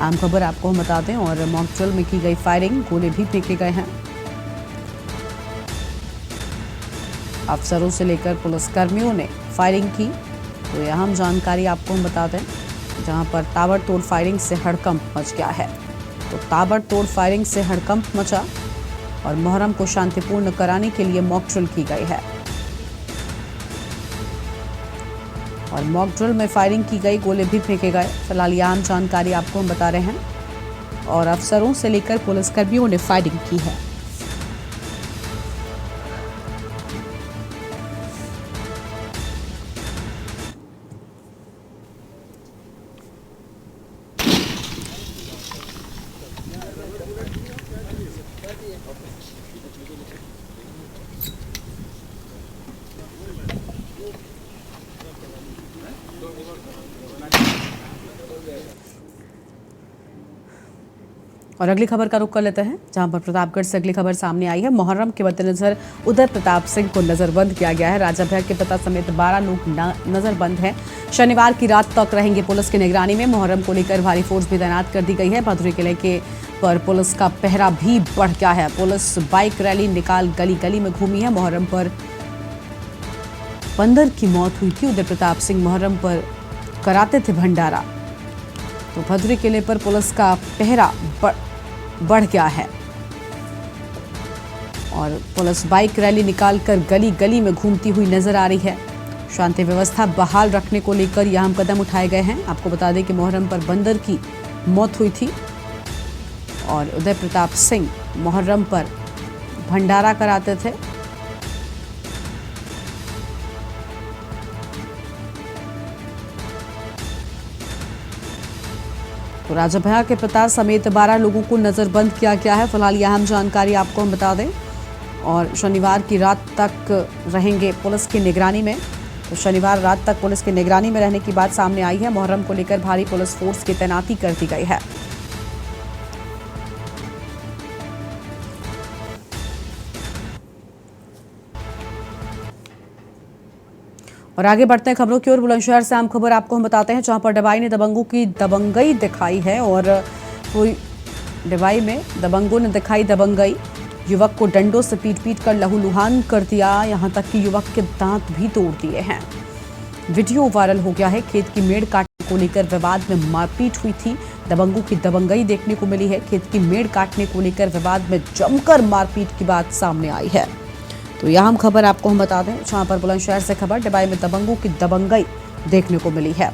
आम खबर आपको हम बता दें। और मॉक ड्रिल में की गई फायरिंग, गोले भी फेंके गए हैं। अफसरों से लेकर पुलिसकर्मियों ने फायरिंग की। तो यह अहम जानकारी आपको हम बता दें, जहां पर ताबड़तोड़ फायरिंग से हड़कंप मच गया है। तो ताबड़तोड़ फायरिंग से हड़कंप मचा और मुहर्रम को शांतिपूर्ण कराने के लिए मॉक ड्रिल की गई है। और मॉक ड्रिल में फायरिंग की गई, गोले भी फेंके गए। फिलहाल यह आम जानकारी आपको हम बता रहे हैं। और अफसरों से लेकर पुलिसकर्मियों ने फायरिंग की है। और अगली खबर का रुख कर लेते हैं, जहां पर प्रतापगढ़ से अगली खबर सामने आई है। मुहर्रम के मद्देनजर उदय प्रताप सिंह को नजरबंद किया गया है। राजा भैया के पिता समेत 12 लोग नजरबंद हैं। शनिवार की रात तक रहेंगे पुलिस की निगरानी में। मुहर्रम को लेकर भारी फोर्स भी तैनात कर दी गई है। भदोही किले के पर पुलिस का पहरा भी बढ़ गया है। पुलिस बाइक रैली निकाल गली गली में घूमी है। मुहर्रम पर बंदर की मौत हुई थी। उदय प्रताप सिंह मुहर्रम पर कराते थे भंडारा। तो भदोही किले पर पुलिस का पहरा बढ़ गया है और पुलिस बाइक रैली निकालकर गली गली में घूमती हुई नजर आ रही है। शांति व्यवस्था बहाल रखने को लेकर यह अहम कदम उठाए गए हैं। आपको बता दें कि मुहर्रम पर बंदर की मौत हुई थी और उदय प्रताप सिंह मुहर्रम पर भंडारा कराते थे। तो राजा भैया के पिता समेत 12 लोगों को नजरबंद किया गया है। फिलहाल यह अहम जानकारी आपको हम बता दें। और शनिवार की रात तक रहेंगे पुलिस की निगरानी में। तो शनिवार रात तक पुलिस की निगरानी में रहने की बात सामने आई है। मुहर्रम को लेकर भारी पुलिस फोर्स की तैनाती कर दी गई है। और आगे बढ़ते हैं खबरों की ओर। बुलंदशहर से आम खबर आपको हम बताते हैं, जहां पर दबाई ने दबंगों की दबंगई दिखाई है। और पूरी दबाई में दबंगों ने दिखाई दबंगई। युवक को डंडों से पीट कर लहूलुहान कर दिया। यहां तक कि युवक के दांत भी तोड़ दिए हैं। वीडियो वायरल हो गया है। खेत की मेड़ काटने को लेकर विवाद में मारपीट हुई थी। दबंगों की दबंगई देखने को मिली है। खेत की मेड़ काटने को लेकर विवाद में जमकर मारपीट की बात सामने आई है। तो यह हम खबर आपको हम बता दें, जहां पर बुलंदशहर से खबर दबाई में दबंगों की दबंगई देखने को मिली है।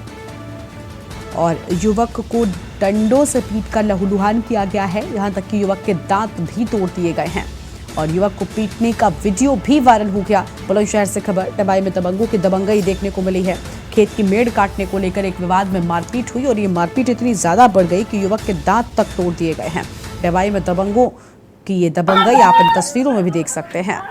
और युवक को डंडों से पीटकर लहूलुहान किया गया है। यहां तक कि युवक के दांत भी तोड़ दिए गए हैं और युवक को पीटने का वीडियो भी वायरल हो गया। बुलंदशहर से खबर दबाई में दबंगों की दबंगई देखने को मिली है। खेत की मेड़ काटने को लेकर एक विवाद में मारपीट हुई और ये मारपीट इतनी ज्यादा बढ़ गई कि युवक के दांत तक तोड़ दिए गए हैं। दबाई में दबंगों की ये दबंगई आप इन तस्वीरों में भी देख सकते हैं।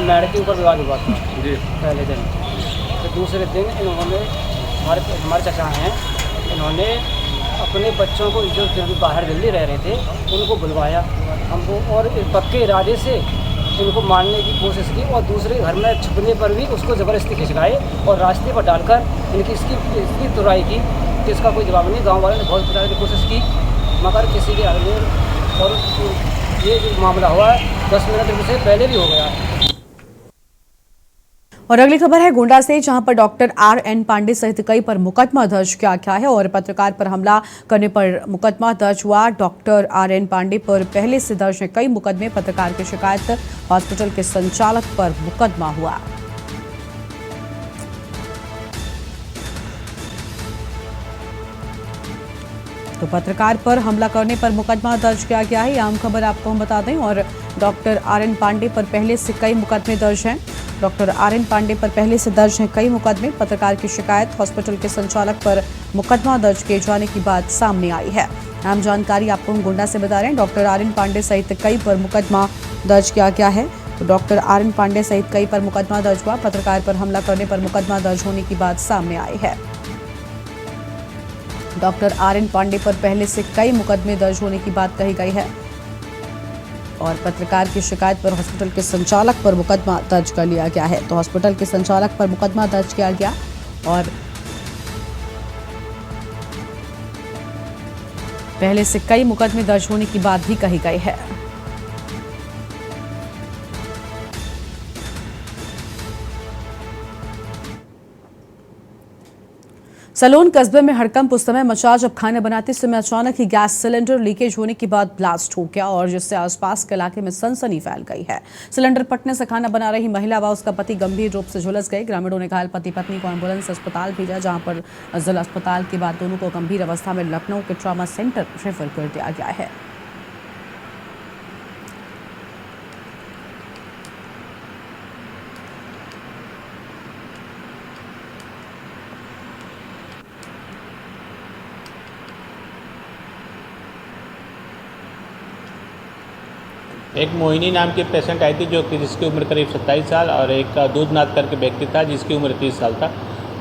मेड़ के ऊपर विवाद हुआ था पहले दिन। तो दूसरे दिन इन्होंने हमारे चाचा हैं, इन्होंने अपने बच्चों को जो बाहर दिल्ली रह रहे थे उनको बुलवाया हमको और पक्के इरादे से उनको मारने की कोशिश की और दूसरे घर में छुपने पर भी उसको ज़बरदस्ती खिंचवाए और रास्ते पर डालकर इनकी इसकी तुराई की। तो इसका कोई जवाब नहीं। गांव वालों ने बहुत बुलाने की कोशिश की मगर किसी के हाल में। और ये जो मामला हुआ 10 मिनट से पहले भी हो गया। और अगली खबर है गोंडा से, जहां पर डॉक्टर RN पांडे सहित कई पर मुकदमा दर्ज किया गया है। और पत्रकार पर हमला करने पर मुकदमा दर्ज हुआ। डॉक्टर RN पांडे पर पहले से दर्ज है कई मुकदमे। पत्रकार की शिकायत, हॉस्पिटल के संचालक पर मुकदमा हुआ। तो पत्रकार पर हमला करने पर मुकदमा दर्ज किया गया है। यह आम खबर आपको हम बता दें। और डॉक्टर RN पांडे पर पहले से कई मुकदमे दर्ज हैं। Doctor RN. पांडे पर पहले से दर्ज हैं कई मुकदमे। पत्रकार की शिकायत, हॉस्पिटल के संचालक पर मुकदमा दर्ज किए जाने की बात सामने आई है। अहम जानकारी आपको हम गोंडा से बता रहे हैं। Doctor RN. पांडे सहित कई पर मुकदमा दर्ज किया गया है। तो डॉक्टर आर.एन. पांडे सहित कई पर मुकदमा दर्ज हुआ। पत्रकार पर हमला करने पर मुकदमा दर्ज होने की बात सामने आई है। Doctor RN. पांडे पर पहले से कई मुकदमे दर्ज होने की बात कही गई है और पत्रकार की शिकायत पर हॉस्पिटल के संचालक पर मुकदमा दर्ज कर लिया गया है। तो हॉस्पिटल के संचालक पर मुकदमा दर्ज किया गया और पहले से कई मुकदमे दर्ज होने की बात भी कही गई है। सलोन कस्बे में हड़कंप उस समय मचा जब खाना बनाते समय अचानक ही गैस सिलेंडर लीकेज होने के बाद ब्लास्ट हो गया और जिससे आसपास के इलाके में सनसनी फैल गई है। सिलेंडर फटने से खाना बना रही महिला व उसका पति गंभीर रूप से झुलस गए। ग्रामीणों ने घायल पति पत्नी को एम्बुलेंस अस्पताल भेजा, जहां पर जिला अस्पताल के बाद दोनों को गंभीर अवस्था में लखनऊ के ट्रॉमा सेंटर रेफर कर दिया गया है। एक मोहिनी नाम की पेशेंट आई थी जो कि जिसकी उम्र करीब 27 साल और एक दूधनाथ करके व्यक्ति था जिसकी उम्र 30 साल था।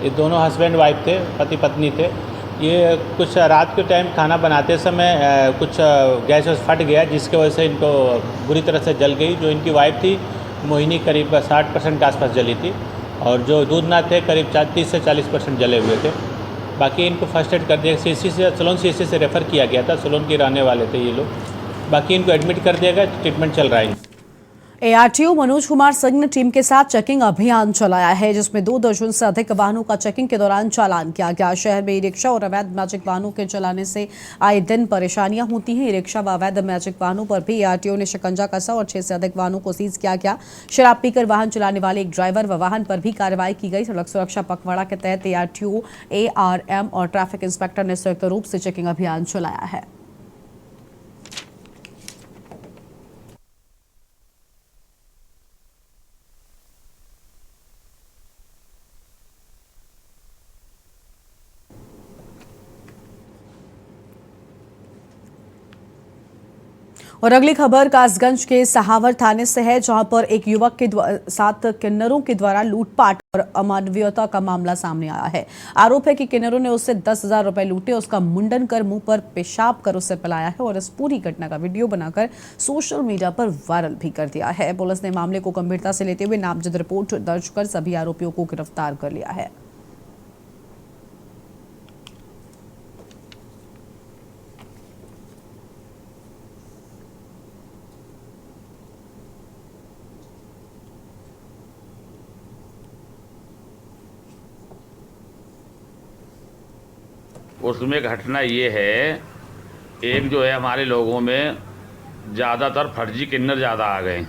ये दोनों हस्बैंड वाइफ थे, पति पत्नी थे। ये कुछ रात के टाइम खाना बनाते समय कुछ गैस फट गया जिसकी वजह से इनको बुरी तरह से जल गई। जो इनकी वाइफ थी मोहिनी करीब 60% के आसपास जली थी और जो दूधनाथ थे करीब 30 से 40% जले हुए थे। बाकी इनको फर्स्ट एड कर दिया, सलोन CHC से रेफ़र किया गया था। सलोन के रहने वाले थे ये लोग। बाकी इनको एडमिट कर दिया गया, ट्रीटमेंट चल रहा है। ARTO मनोज कुमार सिंह ने टीम के साथ चेकिंग अभियान चलाया है जिसमें 2 दर्जन से अधिक वाहनों का चेकिंग के दौरान चालान किया गया। शहर में ई-रिक्शा और अवैध मैजिक वाहनों के चलाने से आए दिन परेशानियां होती हैं। ई-रिक्शा व अवैध मैजिक वाहनों पर भी ARTO ने शिकंजा कसा और 6 से अधिक वाहनों को सीज किया गया। शराब पीकर वाहन चलाने वाले एक ड्राइवर व वाहन पर भी कार्रवाई की गई। सड़क सुरक्षा पखवाड़ा के तहत ARTO, ARM और ट्रैफिक इंस्पेक्टर ने संयुक्त रूप से चेकिंग अभियान चलाया है। और अगली खबर कासगंज के सहावर थाने से है, जहां पर एक युवक के साथ किन्नरों के द्वारा लूटपाट और अमानवीयता का मामला सामने आया है। आरोप है कि किन्नरों ने उससे 10,000 रुपए लूटे, उसका मुंडन कर मुंह पर पेशाब कर उसे पिलाया है और इस पूरी घटना का वीडियो बनाकर सोशल मीडिया पर वायरल भी कर दिया है। पुलिस ने मामले को गंभीरता से लेते हुए नामजद रिपोर्ट दर्ज कर सभी आरोपियों को गिरफ्तार कर लिया है। उसमें घटना ये है, एक जो है हमारे लोगों में ज़्यादातर फर्जी किन्नर ज़्यादा आ गए।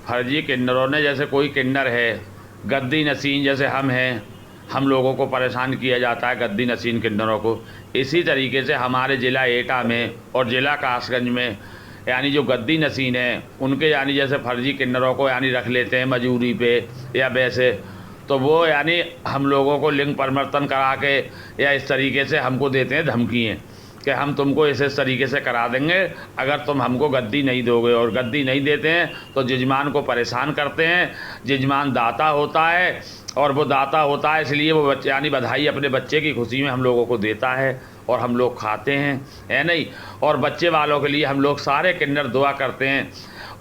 फर्जी किन्नरों ने, जैसे कोई किन्नर है गद्दी नसीन, जैसे हम हैं, हम लोगों को परेशान किया जाता है गद्दी नसीन किन्नरों को। इसी तरीके से हमारे ज़िला एटा में और ज़िला कासगंज में यानी जो गद्दी नसीन है उनके यानी जैसे फर्जी किन्नरों को यानी रख लेते हैं मजूरी पे या वैसे, तो वो यानी हम लोगों को लिंग परिवर्तन करा के या इस तरीके से हमको देते हैं धमकियाँ कि हम तुमको इस तरीके से करा देंगे अगर तुम हमको गद्दी नहीं दोगे। और गद्दी नहीं देते हैं तो जजमान को परेशान करते हैं। जजमान दाता होता है और वो दाता होता है इसलिए वो यानी बधाई अपने बच्चे की खुशी में हम लोगों को देता है और हम लोग खाते हैं, है नहीं। और बच्चे वालों के लिए हम लोग सारे किन्नर दुआ करते हैं।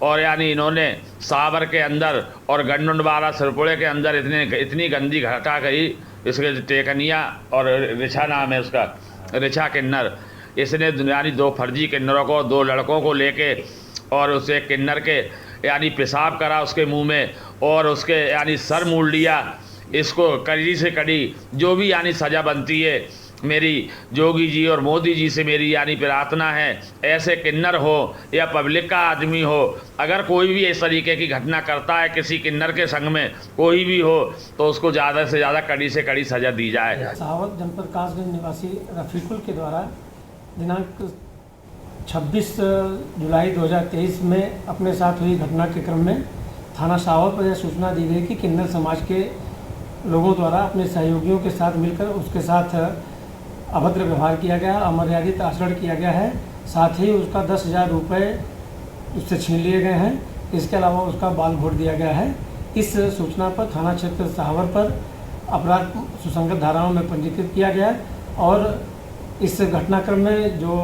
और यानी इन्होंने सावर के अंदर और गंडुंडवाला सिरपुड़े के अंदर इतनी गंदी घटा गई। इसके टेकनिया और रिछा नाम है उसका, रिछा किन्नर, इसने यानी 2 फर्जी किन्नरों को, 2 लड़कों को लेके और उसे किन्नर के यानी पेशाब करा उसके मुंह में और उसके यानी सर मूल लिया। इसको कड़ी से कड़ी जो भी यानी सज़ा बनती है मेरी जोगी जी और मोदी जी से मेरी यानी प्रार्थना है, ऐसे किन्नर हो या पब्लिक का आदमी हो, अगर कोई भी इस तरीके की घटना करता है किसी किन्नर के संग में कोई भी हो तो उसको ज़्यादा से ज़्यादा कड़ी से कड़ी सज़ा दी जाए। सहावत जनपद कासगंज निवासी रफीकुल के द्वारा दिनांक 26 जुलाई 2023 में अपने साथ हुई घटना के क्रम में थाना सावर पर यह सूचना दी गई कि किन्नर समाज के लोगों द्वारा अपने सहयोगियों के साथ मिलकर उसके साथ अभद्र व्यवहार किया गया, अमर्यादित आचरण किया गया है। साथ ही उसका 10,000 रुपये उससे छीन लिए गए हैं। इसके अलावा उसका बाल घोट दिया गया है। इस सूचना पर थाना क्षेत्र सावर पर अपराध सुसंगत धाराओं में पंजीकृत किया गया और इस घटनाक्रम में जो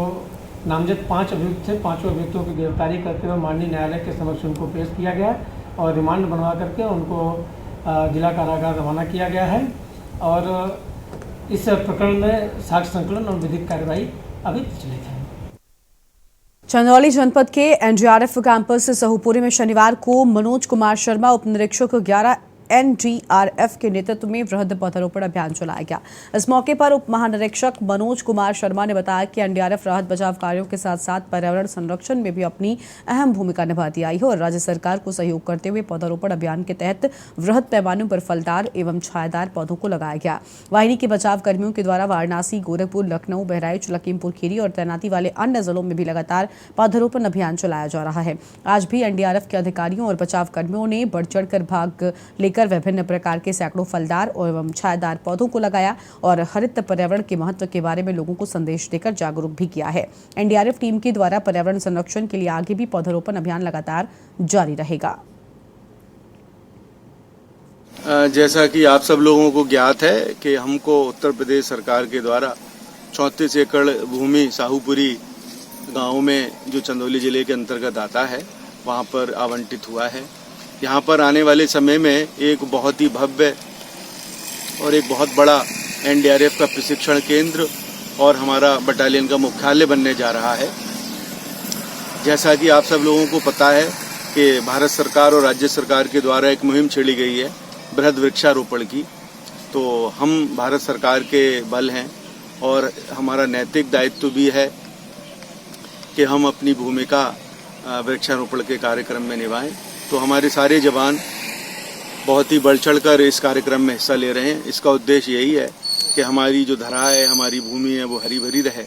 नामजद 5 अभियुक्त थे, 5 अभियुक्तों की गिरफ्तारी करते हुए माननीय न्यायालय के समक्ष उनको पेश किया गया और रिमांड बनवा करके उनको जिला कारागार रवाना किया गया है। और इस प्रकरण में साक्ष्य संकलन और विधिक कार्रवाई अभी प्रचलित है। चंदौली जनपद के एनडीआरएफ कैंपस सहुपुरी में शनिवार को मनोज कुमार शर्मा उप निरीक्षक 11 एनडीआरएफ के नेतृत्व में वृहद पौधारोपण अभियान चलाया गया। इस मौके पर उप महानिरीक्षक मनोज कुमार शर्मा ने बताया कि एनडीआरएफ राहत बचाव कार्यों के साथ साथ पर्यावरण संरक्षण में भी अपनी अहम भूमिका निभाती आई है और राज्य सरकार को सहयोग करते हुए पौधारोपण अभियान के तहत वृहद पैमाने पर फलदार एवं छायादार पौधों को लगाया गया। वाहिनी के बचाव कर्मियों के द्वारा वाराणसी, गोरखपुर, लखनऊ, बहराइच, लखीमपुर खीरी और तैनाती वाले अन्य जिलों में भी लगातार पौधारोपण अभियान चलाया जा रहा है। आज भी एनडीआरएफ के अधिकारियों और बचाव कर्मियों ने बढ़ चढ़कर भाग लेकर विभिन्न प्रकार के सैकड़ों फलदार एवं छायादार पौधों को लगाया और हरित पर्यावरण के महत्व के बारे में लोगों को संदेश देकर जागरूक भी किया है। एनडीआरएफ टीम के द्वारा पर्यावरण संरक्षण के लिए आगे भी पौधारोपण अभियान लगातार जारी रहेगा। जैसा कि आप सब लोगों को ज्ञात है कि हमको उत्तर प्रदेश सरकार के द्वारा 34 एकड़ भूमि साहूपुरी गांव में जो चंदौली जिले के अंतर्गत आता है वहां पर आवंटित हुआ है। यहाँ पर आने वाले समय में एक बहुत ही भव्य और एक बहुत बड़ा एनडीआरएफ का प्रशिक्षण केंद्र और हमारा बटालियन का मुख्यालय बनने जा रहा है। जैसा कि आप सब लोगों को पता है कि भारत सरकार और राज्य सरकार के द्वारा एक मुहिम छेड़ी गई है बृहद वृक्षारोपण की। तो हम भारत सरकार के बल हैं और हमारा नैतिक दायित्व भी है कि हम अपनी भूमिका वृक्षारोपण के कार्यक्रम में निभाएं। तो हमारे सारे जवान बहुत ही बढ़ चढ़कर इस कार्यक्रम में हिस्सा ले रहे हैं। इसका उद्देश्य यही है कि हमारी जो धरा है, हमारी भूमि है, वो हरी भरी रहे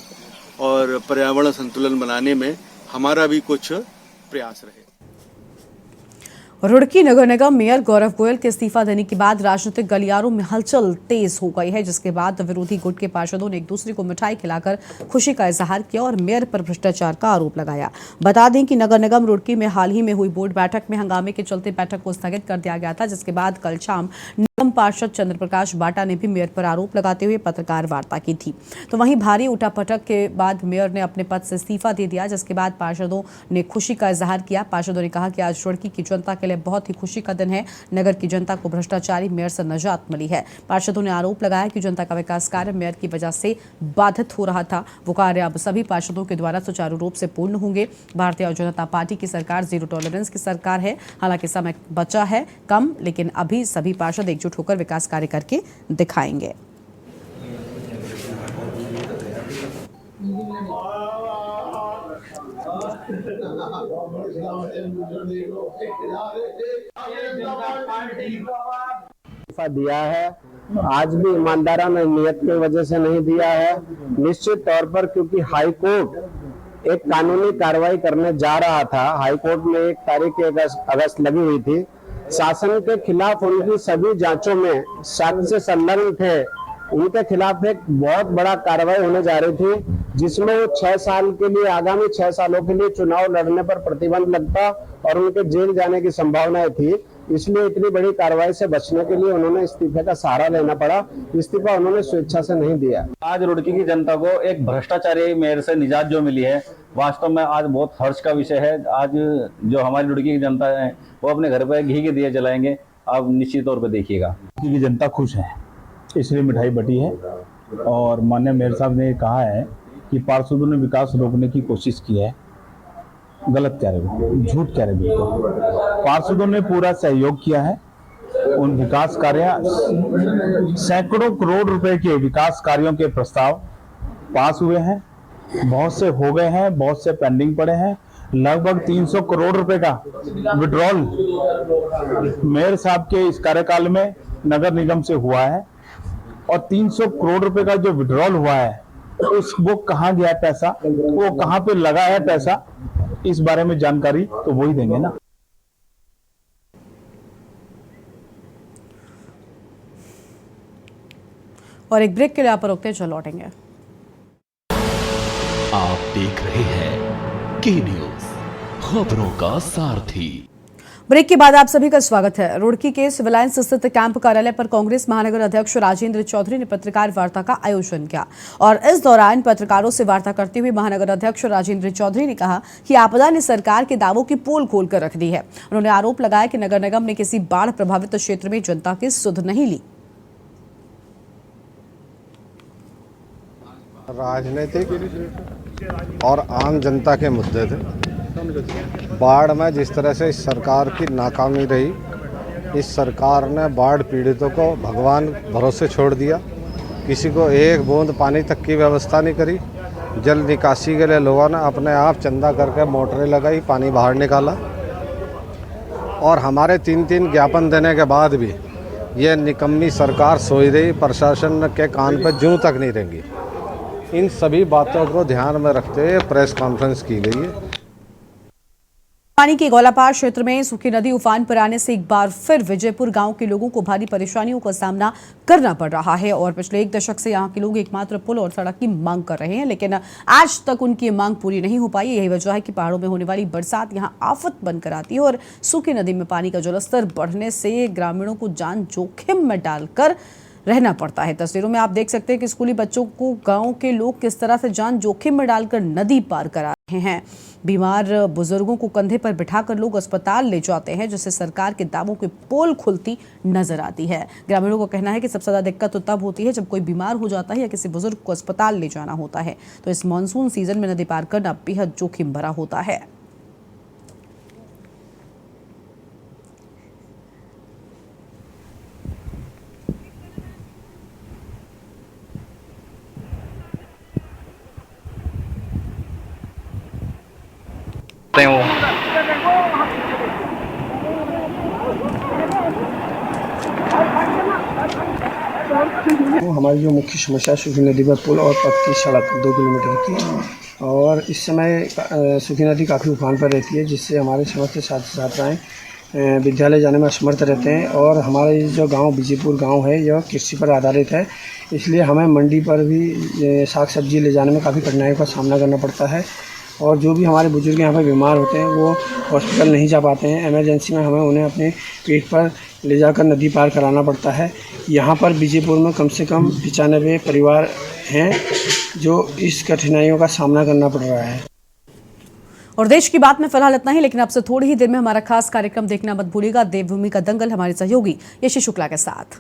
और पर्यावरण संतुलन बनाने में हमारा भी कुछ प्रयास रहे। रुड़की नगर निगम मेयर गौरव गोयल के इस्तीफा देने के बाद राजनीतिक गलियारों में हलचल तेज हो गई है, जिसके बाद विरोधी गुट के पार्षदों ने एक दूसरे को मिठाई खिलाकर खुशी का इजहार किया और मेयर पर भ्रष्टाचार का आरोप लगाया। बता दें कि नगर निगम रुड़की में हाल ही में हुई बोर्ड बैठक में हंगामे के चलते बैठक को स्थगित कर दिया गया था, जिसके बाद कल शाम निगम पार्षद चंद्र प्रकाश बाटा ने भी मेयर पर आरोप लगाते हुए पत्रकार वार्ता की थी। तो वहीं भारी उठापटक के बाद मेयर ने अपने पद से इस्तीफा दे दिया, जिसके बाद पार्षदों ने खुशी का इजहार किया। पार्षदों ने कहा कि आज रुड़की की जनता के लिए बहुत ही खुशी का दिन है। नगर की जनता को भ्रष्टाचारी मेयर से निजात मिली है। पार्षदों ने आरोप लगाया कि जनता का विकास कार्य मेयर की वजह से बाधित हो रहा था। वो कार्य अब सभी पार्षदों के द्वारा सुचारू रूप से पूर्ण होंगे। भारतीय जनता पार्टी की सरकार जीरो टॉलरेंस की सरकार है। हालांकि समय बचा है कम, लेकिन अभी सभी पार्षद एकजुट होकर विकास कार्य करके दिखाएंगे। दिया है, आज भी ईमानदाराना नियत की वजह से नहीं दिया है। निश्चित तौर पर क्योंकि हाई कोर्ट एक कानूनी कार्रवाई करने जा रहा था। हाई कोर्ट में 1 तारीख अगस्त लगी हुई थी। शासन के खिलाफ उनकी सभी जांचों में साक्ष्य संलग्न थे। उनके खिलाफ एक बहुत बड़ा कार्रवाई होने जा रही थी, जिसमें वो 6 साल के लिए, आगामी 6 सालों के लिए चुनाव लड़ने पर प्रतिबंध लगता और उनके जेल जाने की संभावनाएं थी। इसलिए इतनी बड़ी कार्रवाई से बचने के लिए उन्होंने इस्तीफे का सहारा लेना पड़ा। इस्तीफा उन्होंने स्वेच्छा से नहीं दिया। आज रुड़की की जनता को एक भ्रष्टाचारी मेयर से निजात जो मिली है, वास्तव में आज बहुत हर्ष का विषय है। आज जो हमारी रुड़की की जनता है वो अपने घर पर घी के दिए जलाएंगे। आप निश्चित तौर पर देखिएगा की जनता खुश है, इसलिए मिठाई बटी है। और माननीय मेयर साहब ने कहा है कि पार्षदों ने विकास रोकने की कोशिश की है। गलत कह रहे, झूठ कह रहे। बिल्कुल पार्षदों ने पूरा सहयोग किया है। उन विकास कार्य, सैकड़ों करोड़ रुपए के विकास कार्यों के प्रस्ताव पास हुए हैं। बहुत से हो गए हैं, बहुत से पेंडिंग पड़े हैं। लगभग 300 करोड़ रुपए का विड्रॉल मेयर साहब के इस कार्यकाल में नगर निगम से हुआ है। और 300 करोड़ रुपए का जो विड्रॉल हुआ है, वो कहाँ गया पैसा, वो कहाँ पे लगा है पैसा, इस बारे में जानकारी तो वही देंगे ना। और एक ब्रेक के लिए आप रुकते चल लौटेंगे। आप देख रहे हैं के न्यूज, खबरों का सारथी। ब्रेक के बाद आप सभी का स्वागत है। रुड़की के सिविल लाइंस स्थित कैंप कार्यालय पर कांग्रेस महानगर अध्यक्ष राजेंद्र चौधरी ने पत्रकार वार्ता का आयोजन किया और इस दौरान पत्रकारों से वार्ता करते हुए महानगर अध्यक्ष राजेंद्र चौधरी ने कहा कि आपदा ने सरकार के दावों की पोल खोल कर रख दी है। उन्होंने आरोप लगाया कि नगर निगम ने किसी बाढ़ प्रभावित क्षेत्र में जनता की सुध नहीं ली। राजनीतिक और आम जनता के मुद्दे थे। बाढ़ में जिस तरह से इस सरकार की नाकामी रही, इस सरकार ने बाढ़ पीड़ितों को भगवान भरोसे छोड़ दिया। किसी को एक बूंद पानी तक की व्यवस्था नहीं करी। जल निकासी के लिए लोगों ने अपने आप चंदा करके मोटरें लगाई, पानी बाहर निकाला। और हमारे 3 ज्ञापन देने के बाद भी ये निकम्मी सरकार सोई रही, प्रशासन के कान पर जूं तक नहीं रेंगी। इन सभी बातों को ध्यान में रखते हुए प्रेस कॉन्फ्रेंस की गई है। पानी के गौलापार क्षेत्र में सूखी नदी उफान पर आने से एक बार फिर विजयपुर गांव के लोगों को भारी परेशानियों का सामना करना पड़ रहा है और पिछले 1 दशक से यहां के लोग एकमात्र पुल और सड़क की मांग कर रहे हैं, लेकिन आज तक उनकी मांग पूरी नहीं हो पाई। यही वजह है कि पहाड़ों में होने वाली बरसात यहां आफत बनकर आती है और सूखी नदी में पानी का जलस्तर बढ़ने से ग्रामीणों को जान जोखिम में डालकर रहना पड़ता है। तस्वीरों में आप देख सकते हैं कि स्कूली बच्चों को गांव के लोग किस तरह से जान जोखिम में डालकर नदी पार करा रहे हैं। बीमार बुजुर्गों को कंधे पर बिठाकर लोग अस्पताल ले जाते हैं, जिससे सरकार के दावों की पोल खुलती नजर आती है। ग्रामीणों का कहना है कि सबसे ज्यादा दिक्कत तो तब होती है जब कोई बीमार हो जाता है या किसी बुजुर्ग को अस्पताल ले जाना होता है। तो इस मानसून सीजन में नदी पार करना बेहद जोखिम भरा होता है। हमारी जो मुख्य समस्या सूखी नदी पर पुल और पक्की सड़क 2 किलोमीटर की, और इस समय सूखी नदी काफ़ी उफान पर रहती है, जिससे हमारे समस्त छात्र छात्राएँ विद्यालय जाने में असमर्थ रहते हैं। और हमारे जो गांव विजयपुर गांव है यह कृषि पर आधारित है, इसलिए हमें मंडी पर भी साग सब्जी ले जाने में काफ़ी कठिनाइयों का सामना करना पड़ता है। और जो भी हमारे बुजुर्ग यहाँ पर बीमार होते हैं वो हॉस्पिटल नहीं जा पाते हैं। इमरजेंसी में हमें उन्हें अपने पीठ पर ले जाकर नदी पार कराना पड़ता है। यहाँ पर विजयपुर में कम से कम 95 परिवार हैं जो इस कठिनाइयों का सामना करना पड़ रहा है। और देश की बात में फिलहाल इतना ही, लेकिन अब से थोड़ी ही देर में हमारा खास कार्यक्रम देखना मत भूलिएगा, देवभूमि का दंगल, हमारे सहयोगी यशी शुक्ला के साथ।